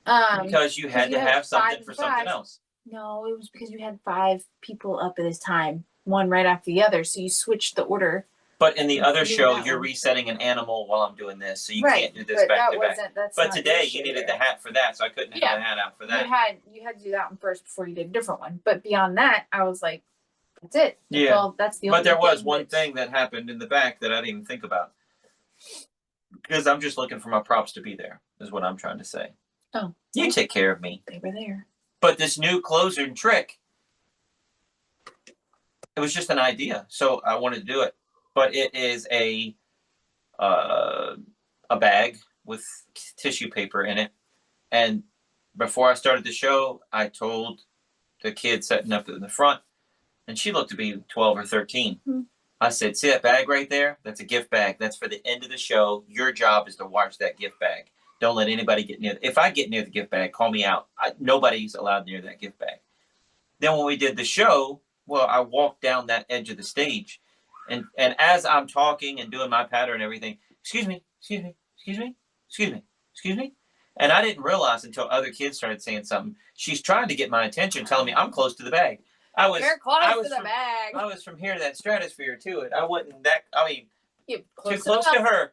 Because you had to have something for something else. No, it was because you had 5 people up at this time, one right after the other, so you switched the order. But in the other show, you're one. resetting an animal while I'm doing this, so you Right, can't do this back to back. But not today, the issue you needed here. the hat for that, so I couldn't have the hat out for that. You had to do that one first before you did a different one. But beyond that, I was like, that's it. That's the only But there was one thing that happened in the back that I didn't even think about. Because I'm just looking for my props to be there, is what I'm trying to say. Oh. You take care of me. They were there. But this new closer trick, it was just an idea, so I wanted to do it. But it is a bag with tissue paper in it. And before I started the show, I told the kid setting up in the front, and she looked to be 12 or 13. Mm-hmm. I said, see that bag right there? That's a gift bag. That's for the end of the show. Your job is to watch that gift bag. Don't let anybody get near. If I get near the gift bag, call me out. Nobody's allowed near that gift bag. Then when we did the show, well, I walked down that edge of the stage. And as I'm talking and doing my pattern and everything, excuse me. And I didn't realize until other kids started saying something. She's trying to get my attention, telling me I'm close to the bag. You're close to the bag. I was from here to that stratosphere to it. I wasn't You're too close to her.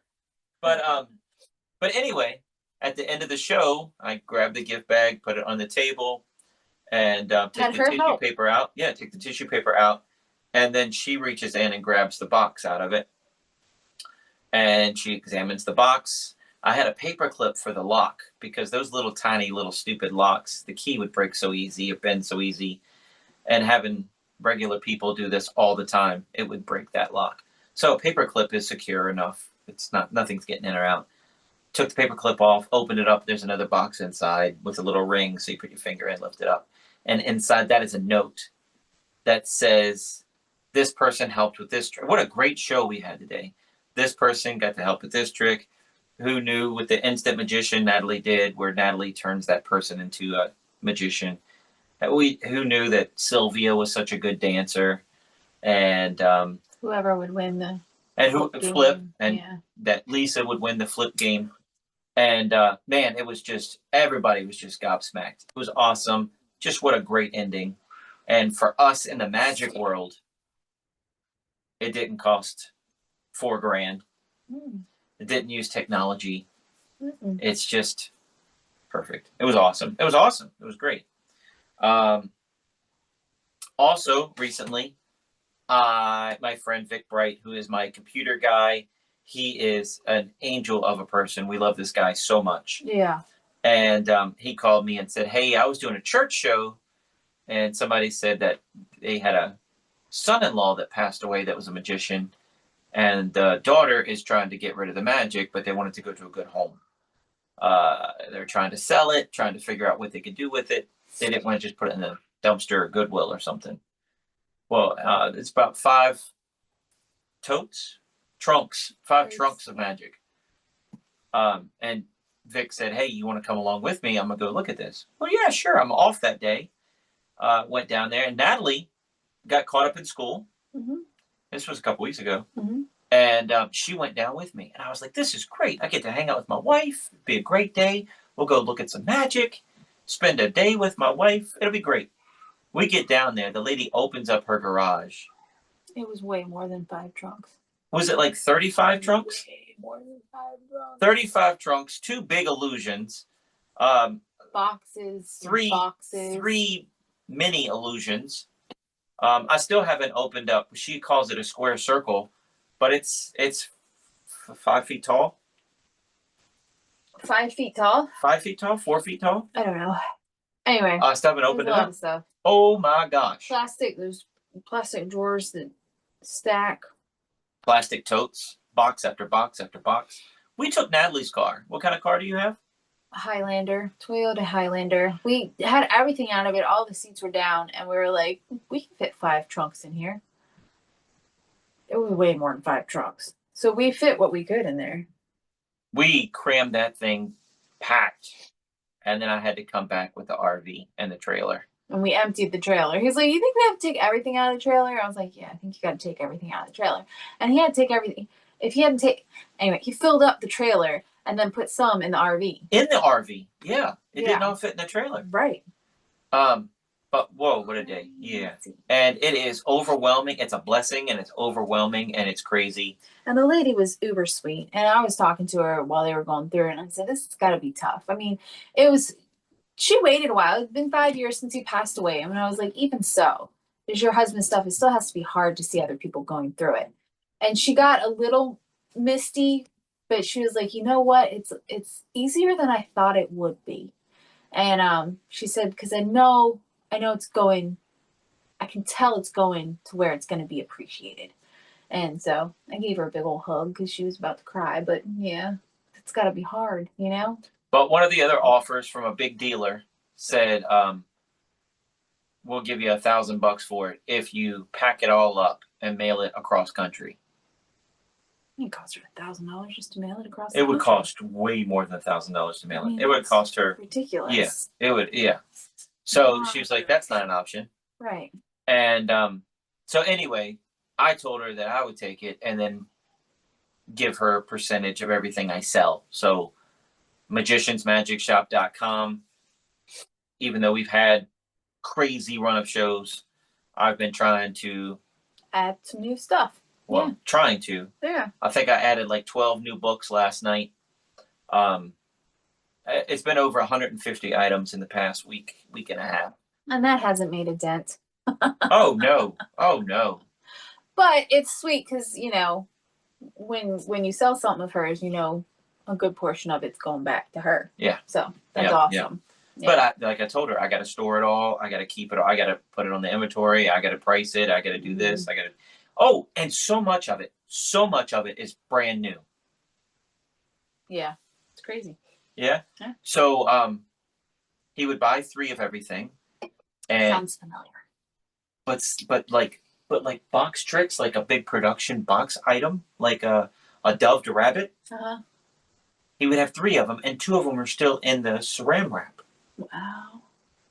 But anyway, at the end of the show, I grabbed the gift bag, put it on the table, and take the tissue paper out. Yeah, take the tissue paper out. And then she reaches in and grabs the box out of it. And she examines the box. I had a paper clip for the lock because those little tiny little stupid locks, the key would break so easy, it bends so easy. And having regular people do this all the time, it would break that lock. So a paper clip is secure enough. Nothing's getting in or out. Took the paper clip off, opened it up. There's another box inside with a little ring. So you put your finger in, lift it up. And inside that is a note that says, this person helped with this trick. What a great show we had today. This person got to help with this trick. Who knew with the instant magician Natalie did, where Natalie turns that person into a magician. Who knew that Sylvia was such a good dancer, and whoever would win the flip, and that Lisa would win the flip game. And man, it was just, everybody was just gobsmacked. It was awesome. Just what a great ending. And for us in the magic world, it didn't cost $4,000. It didn't use technology. It's just perfect. It was awesome. It was awesome. It was great. Also, recently, my friend Vic Bright, who is my computer guy, he is an angel of a person. We love this guy so much. Yeah. And he called me and said, hey, I was doing a church show, and somebody said that they had a son-in-law that passed away that was a magician, and the daughter is trying to get rid of the magic, but they wanted to go to a good home. They're trying to sell it, trying to figure out what they could do with it. They didn't want to just put it in the dumpster or Goodwill or something. Well, it's about 5 trunks of magic. And Vic said, hey, you want to come along with me? I'm going to go look at this. Well, yeah, sure. I'm off that day. Went down there, and Natalie got caught up in school. This was a couple weeks ago. And she went down with me. And I was like, this is great. I get to hang out with my wife. It'll be a great day. We'll go look at some magic, spend a day with my wife. It'll be great. We get down there. The lady opens up her garage. It was way more than 5 trunks. Was it like 35 trunks? Way more than 5 trunks. 35 trunks, 2 big illusions. Boxes. 3 mini illusions. I still haven't opened up. She calls it a square circle, but it's 5 feet tall. 5 feet tall? 5 feet tall? 4 feet tall? I don't know. Anyway. I still haven't opened it a lot up. of stuff. Oh my gosh. There's plastic drawers that stack. Plastic totes, box after box after box. We took Natalie's car. What kind of car do you have? Highlander, Toyota Highlander. We had everything out of it. All the seats were down, and we were like, we can fit 5 trunks in here. It was way more than 5 trunks. So we fit what we could in there. We crammed that thing packed, and then I had to come back with the RV and the trailer. And we emptied the trailer. He's like, you think we have to take everything out of the trailer? I was like, yeah, I think you got to take everything out of the trailer. And he had to take everything. If he hadn't anyway, he filled up the trailer and then put some in the RV. In the RV, yeah. It didn't all fit in the trailer. Right. But whoa, what a day. Yeah. And it is overwhelming. It's a blessing, and it's overwhelming, and it's crazy. And the lady was uber sweet. And I was talking to her while they were going through it, and I said, this has got to be tough. I mean, she waited a while. It's been 5 years since he passed away. I mean, I was like, even so, is your husband's stuff, it still has to be hard to see other people going through it. And she got a little misty, but she was like, you know what? It's easier than I thought it would be. And she said, because I know it's going, I can tell it's going to where it's going to be appreciated. And so I gave her a big old hug because she was about to cry. But yeah, it's got to be hard, you know? But one of the other offers from a big dealer said, we'll give you $1,000 for it if you pack it all up and mail it across country. It cost her $1,000 just to mail it across. It would cost way more than $1,000 to mail it. It would cost her ridiculous. Yeah, it would. Yeah. So she was like, "That's not an option." Right. And so anyway, I told her that I would take it and then give her a percentage of everything I sell. So magiciansmagicshop.com. Even though we've had crazy run of shows, I've been trying to add some new stuff. Well, yeah. Trying to. Yeah. I think I added like 12 new books last night. It's been over 150 items in the past week and a half. And that hasn't made a dent. Oh, no. Oh, no. But it's sweet because, you know, when you sell something of hers, you know, a good portion of it's going back to her. Yeah. So that's awesome. Yeah. Yeah. But like I told her, I got to store it all. I got to keep it all. I got to put it on the inventory. I got to price it. I got to do this. I got to. Oh, and so much of it is brand new. Yeah. It's crazy. Yeah. So he would buy 3 of everything. And sounds familiar. But like box tricks, like a big production box item, like a dove to rabbit. Uh-huh. He would have 3 of them, and 2 of them are still in the saran wrap. Wow.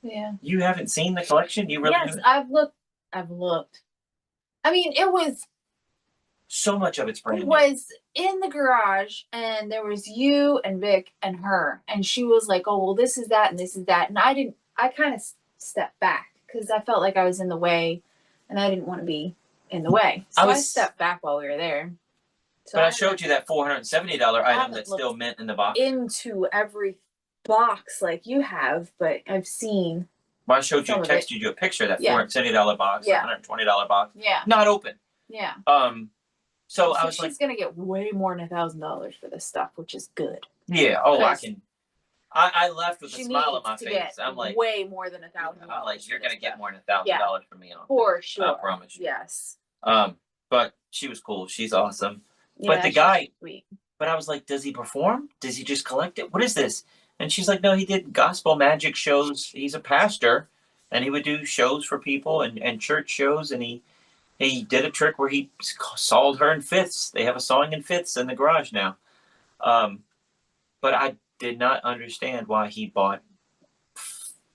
Yeah. You haven't seen the collection? You really Yes, I've looked. I mean, it was so much of it's brand new. It was in the garage, and there was you and Vic and her, and she was like, "Oh, well, this is that, and this is that," and I kind of stepped back because I felt like I was in the way, and I didn't want to be in the way. So I stepped back while we were there. So but I showed you that $470 item haven't that's still mint in the box. into every box like you have, but I've seen. Well, I showed you, texted you a picture of that $470 box, $120 box. Yeah. Not open. Yeah. So I was she's gonna get way more than $1,000 for this stuff, which is good. Yeah. Oh, I left with a smile on my face. I'm like, way more than $1,000. I'm like, you're gonna get more than $1,000 from me on. For sure. I promise you. Yes. But she was cool. She's awesome. Yeah, but the guy, sweet. But I was like, does he perform? Does he just collect it? What is this? And she's like, no, he did gospel magic shows. He's a pastor, and he would do shows for people and church shows. And he did a trick where he sawed her in fifths. They have a sawing in fifths in the garage now. But I did not understand why he bought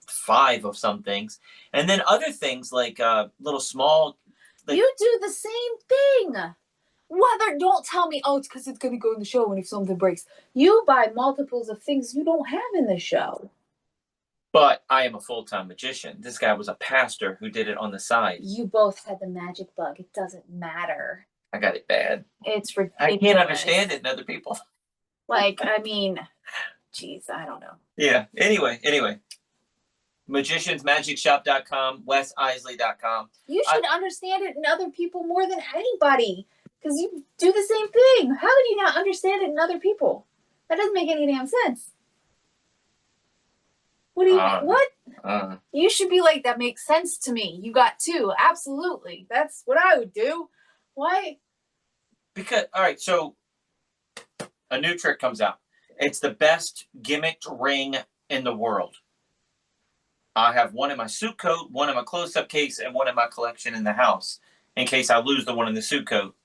5 of some things, and then other things like little small. Like, you do the same thing. Don't tell me, oh, it's because it's going to go in the show and if something breaks. You buy multiples of things you don't have in the show. But I am a full-time magician. This guy was a pastor who did it on the side. You both had the magic bug. It doesn't matter. I got it bad. It's ridiculous. I can't understand it in other people. Like, I mean, geez, I don't know. Yeah. Anyway. Magiciansmagicshop.com, WesIsley.com. You should understand it in other people more than anybody. Because you do the same thing. How do you not understand it in other people? That doesn't make any damn sense. What do you what? You should be like, that makes sense to me. You got 2. Absolutely. That's what I would do. Why? Because, all right, so a new trick comes out. It's the best gimmicked ring in the world. I have one in my suit coat, one in my close-up case, and one in my collection in the house in case I lose the one in the suit coat.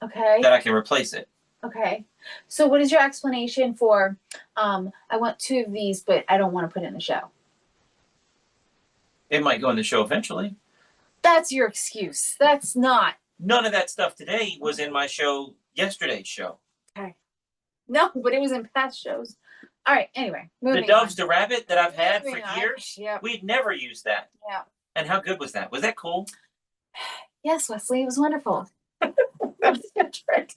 Okay. That I can replace it. Okay. So what is your explanation for, I want 2 of these, but I don't want to put it in the show? It might go in the show eventually. That's your excuse. That's not. None of that stuff today was in my show, yesterday's show. Okay. No, but it was in past shows. All right. Anyway. The Doves the Rabbit that I've had for Moving on. years, Yep. we'd never used that. Yeah. And how good was that? Was that cool? Yes, Wesley. It was wonderful. That was a trick.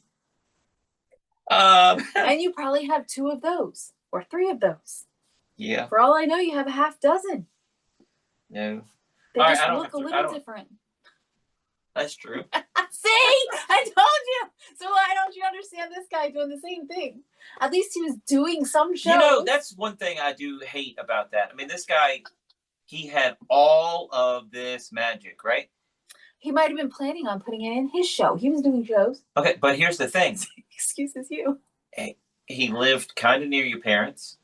And you probably have 2 of those or 3 of those. Yeah. For all I know, you have a half dozen. No. They All just right, look a little different. That's true. See? I told you. So why don't you understand this guy doing the same thing? At least he was doing some shows. You know, that's one thing I do hate about that. I mean, this guy, he had all of this magic, right? He might have been planning on putting it in his show. He was doing shows. Okay, but here's the thing. Excuses you. He lived kind of near your parents.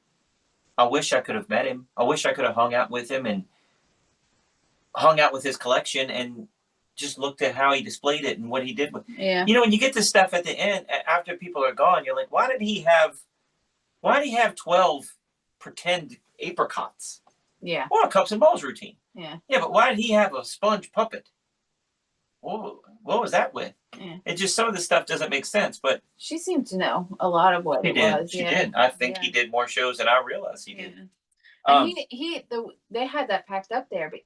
I wish I could have met him. I wish I could have hung out with him and hung out with his collection and just looked at how he displayed it and what he did with it. Yeah. You know, when you get this stuff at the end, after people are gone, you're like, why did he have 12 pretend apricots? Yeah. Or a cups and balls routine. Yeah. Yeah, but why did he have a sponge puppet? What was that with? Yeah. It just, some of the stuff doesn't make sense, but She seemed to know a lot of what he it did. was. She did. I think he did more shows than I realized he did. And they had that packed up there, but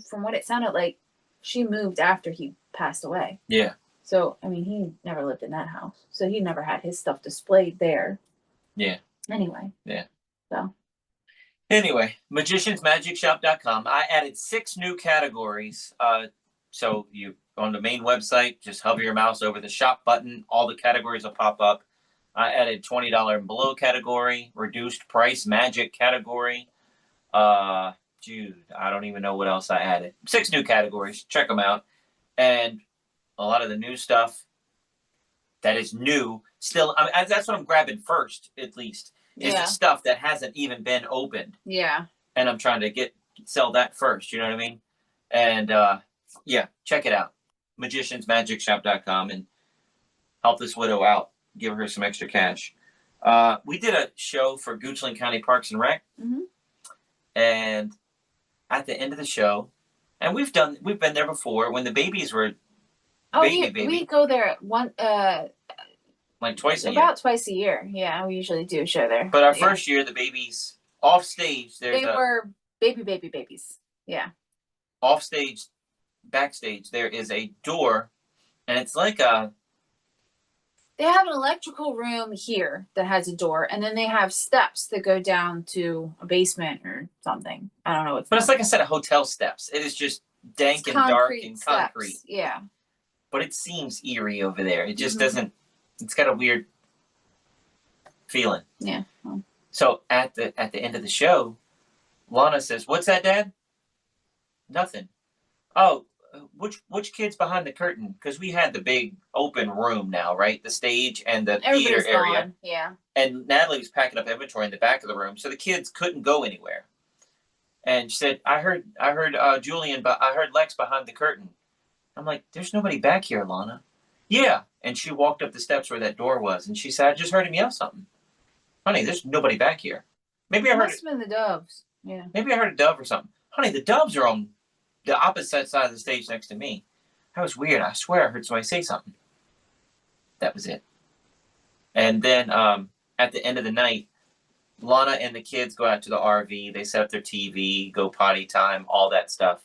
from what it sounded like, she moved after he passed away. Yeah. So, I mean, he never lived in that house. So he never had his stuff displayed there. Yeah. Anyway. Yeah. So. Anyway, magiciansmagicshop.com. I added 6 new categories. So you on the main website, just hover your mouse over the shop button. All the categories will pop up. I added $20 and below category, reduced price magic category. Dude, I don't even know what else I added. 6 new categories. Check them out. And a lot of the new stuff that is new still, that's what I'm grabbing first, at least, is the stuff that hasn't even been opened. Yeah. And I'm trying to sell that first. You know what I mean? And yeah, check it out. Magiciansmagicshop.com and help this widow out. Give her some extra cash. We did a show for Goochland County Parks and Rec. Mm-hmm. And at the end of the show, and we've been there before when the babies were we go there like twice a year. About twice a year. Yeah, we usually do a show there. But our first year, the babies off stage. They were babies. Yeah. Off stage, backstage, there is a door, and it's like a. They have an electrical room here that has a door, and then they have steps that go down to a basement or something. I don't know what's. But it's like a set of hotel steps. It is just dank and dark and concrete. Steps. Yeah. But it seems eerie over there. It just Mhm. doesn't. It's got a weird feeling. Yeah. Well, So at the end of the show, Lana says, "What's that, Dad?" Nothing. Oh, which kid's behind the curtain? Because we had the big open room now, right? The stage and the theater everybody's area. gone. Yeah. And Natalie was packing up inventory in the back of the room, so the kids couldn't go anywhere. And she said, "I heard Julian, but I heard Lex behind the curtain." I'm like, "There's nobody back here, Lana." Yeah. And she walked up the steps where that door was, and she said, "I just heard him yell something." Honey, there's nobody back here. Maybe I heard. Must have been the doves. Yeah. Maybe I heard a dove or something. Honey, the doves are on the opposite side of the stage next to me. That was weird. I swear I heard somebody say something. That was it. And then at the end of the night, Lana and the kids go out to the RV. They set up their TV, go potty time, all that stuff.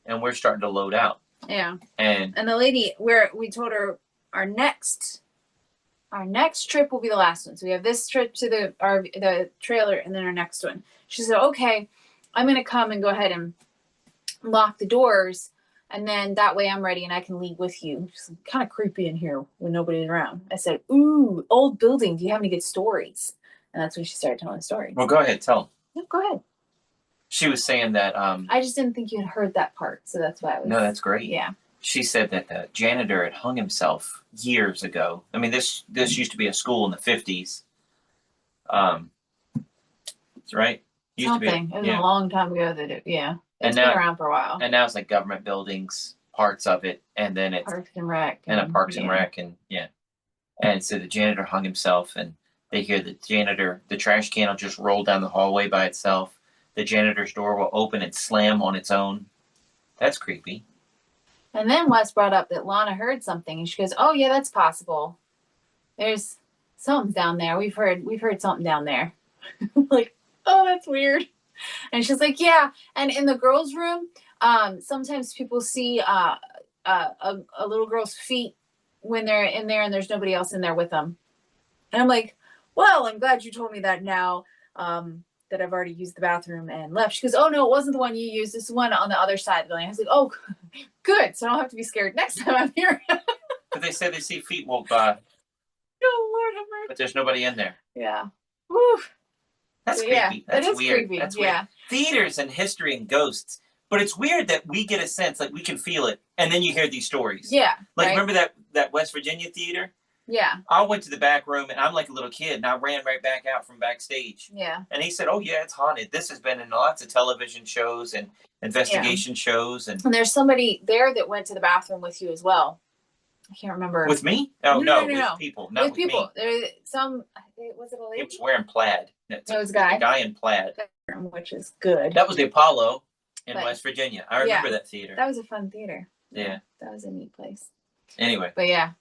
And we're starting to load out. Yeah. And the lady, we told her our next trip will be the last one. So we have this trip to the trailer, and then our next one. She said, "Okay, I'm gonna come and go ahead and lock the doors, and then that way I'm ready and I can leave with you." She's kind of creepy in here when nobody's around. I said, "Ooh, old building. Do you have any good stories?" And that's when she started telling the stories. well, go ahead, tell them. No, go ahead. She was saying that. I just didn't think you had heard that part, so that's why I was. No, that's great. Yeah. She said that the janitor had hung himself years ago. I mean, this used to be a school in the 50s. That's right. Used Something. To It be, was a long time ago that it. Yeah. And It's now- been around for a while. And now it's like government buildings, parts of it, and then it's Parks and Rec. and a Parks and yeah. Rec, and yeah. And so the janitor hung himself, and they hear the trash can will just roll down the hallway by itself. The janitor's door will open and slam on its own. That's creepy. And then Wes brought up that Lana heard something, and she goes, "Oh yeah, that's possible. There's something down there. We've heard something down there." Like, oh, that's weird. And she's like, "Yeah." And in the girls' room, sometimes people see a little girl's feet when they're in there, and there's nobody else in there with them. And I'm like, "Well, I'm glad you told me that now. That I've already used the bathroom and left." She goes, "Oh no, it wasn't the one you used. It's the one on the other side of the building." I was like, "Oh, good. So I don't have to be scared next time I'm here." But they say they see feet walk by, Oh Lord have mercy. but there's nobody in there. Yeah. Woo. That's So, creepy. yeah, That's that is weird. creepy. That's weird. Yeah. Theaters and history and ghosts. But it's weird that we get a sense, like we can feel it, and then you hear these stories. Yeah. Like, right? remember that West Virginia theater? Yeah. I went to the back room, and I'm like a little kid, and I ran right back out from backstage. Yeah. And he said, "Oh yeah, it's haunted. This has been in lots of television shows and investigation shows." And And there's somebody there that went to the bathroom with you as well. I can't remember. with me? Oh No, no, no. with people, not with people. me. There's some. Was it a He lady? was wearing plaid. It was a guy. A guy in plaid. Which is good. That was the Apollo in But- West Virginia. I remember that theater. That was a fun theater. Yeah. That was a neat place. Anyway, But yeah.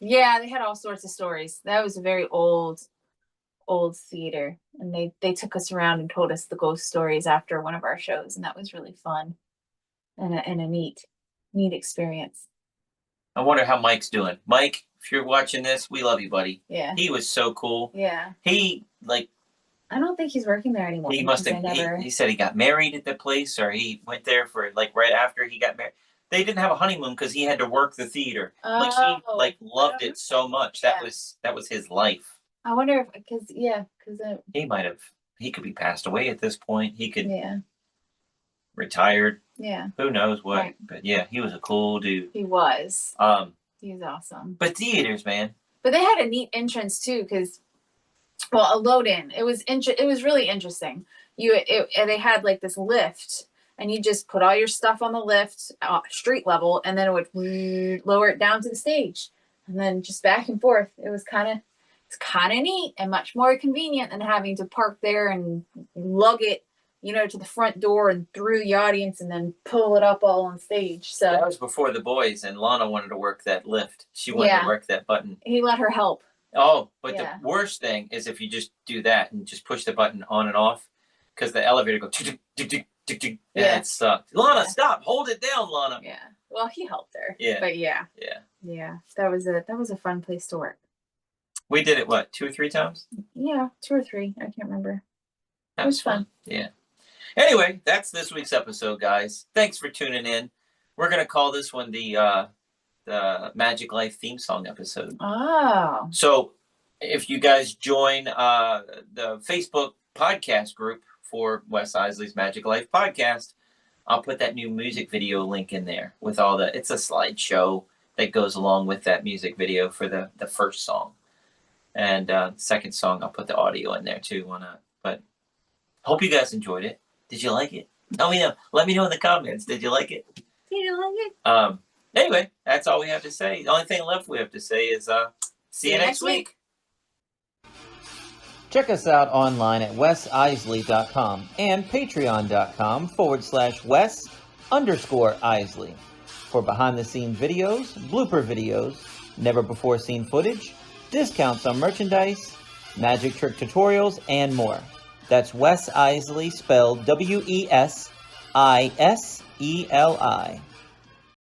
Yeah, they had all sorts of stories. That was a very old theater. And they took us around and told us the ghost stories after one of our shows, and that was really fun. And a neat experience. I wonder how Mike's doing. Mike, if you're watching this, we love you, buddy. Yeah. He was so cool. Yeah. He like I don't think he's working there anymore. he must because have. He said he got married at the place, or he went there for like right after he got married. They didn't have a honeymoon because he had to work the theater. Like he like loved it so much. That was his life. I wonder if because He might have. He could be passed away at this point. He could yeah. retired. Yeah. Who knows what? Right. But yeah, he was a cool dude. He was. He was awesome. But theaters, man. But they had a neat entrance too, because a load in. It was really interesting. They had like this lift, and you just put all your stuff on the lift, street level, and then it would lower it down to the stage, and then just back and forth. It's kind of neat and much more convenient than having to park there and lug it, to the front door and through the audience and then pull it up all on stage. So That was before the boys, and Lana wanted to work that lift. She wanted to work that button. he let her help. Oh, but Yeah. the worst thing is if you just do that and just push the button on and off, because the elevator goes tick, tick, tick, And Yeah. it sucked. Lana, Yeah. stop! Hold it down, Lana. Yeah. Well, he helped her. Yeah. But yeah. That was a fun place to work. We did it, what, 2 or 3 times? Yeah, 2 or 3. I can't remember. That was fun. Yeah. Anyway, that's this week's episode, guys. Thanks for tuning in. We're going to call this one the Magiclife theme song episode. Oh. So if you guys join the Facebook podcast group for Wes Iseli's Magiclife podcast, I'll put that new music video link in there with all it's a slideshow that goes along with that music video for the first song. And second song, I'll put the audio in there too. Why not? But hope you guys enjoyed it. Did you like it? Let me know. Let me know in the comments. Did you like it? Did you like it? Anyway, that's all we have to say. The only thing left we have to say is see you next week. Check us out online at wesisley.com and patreon.com/Wes_Isley for behind-the-scenes videos, blooper videos, never-before-seen footage, discounts on merchandise, magic trick tutorials, and more. That's Wes Iseli, spelled WESISELI.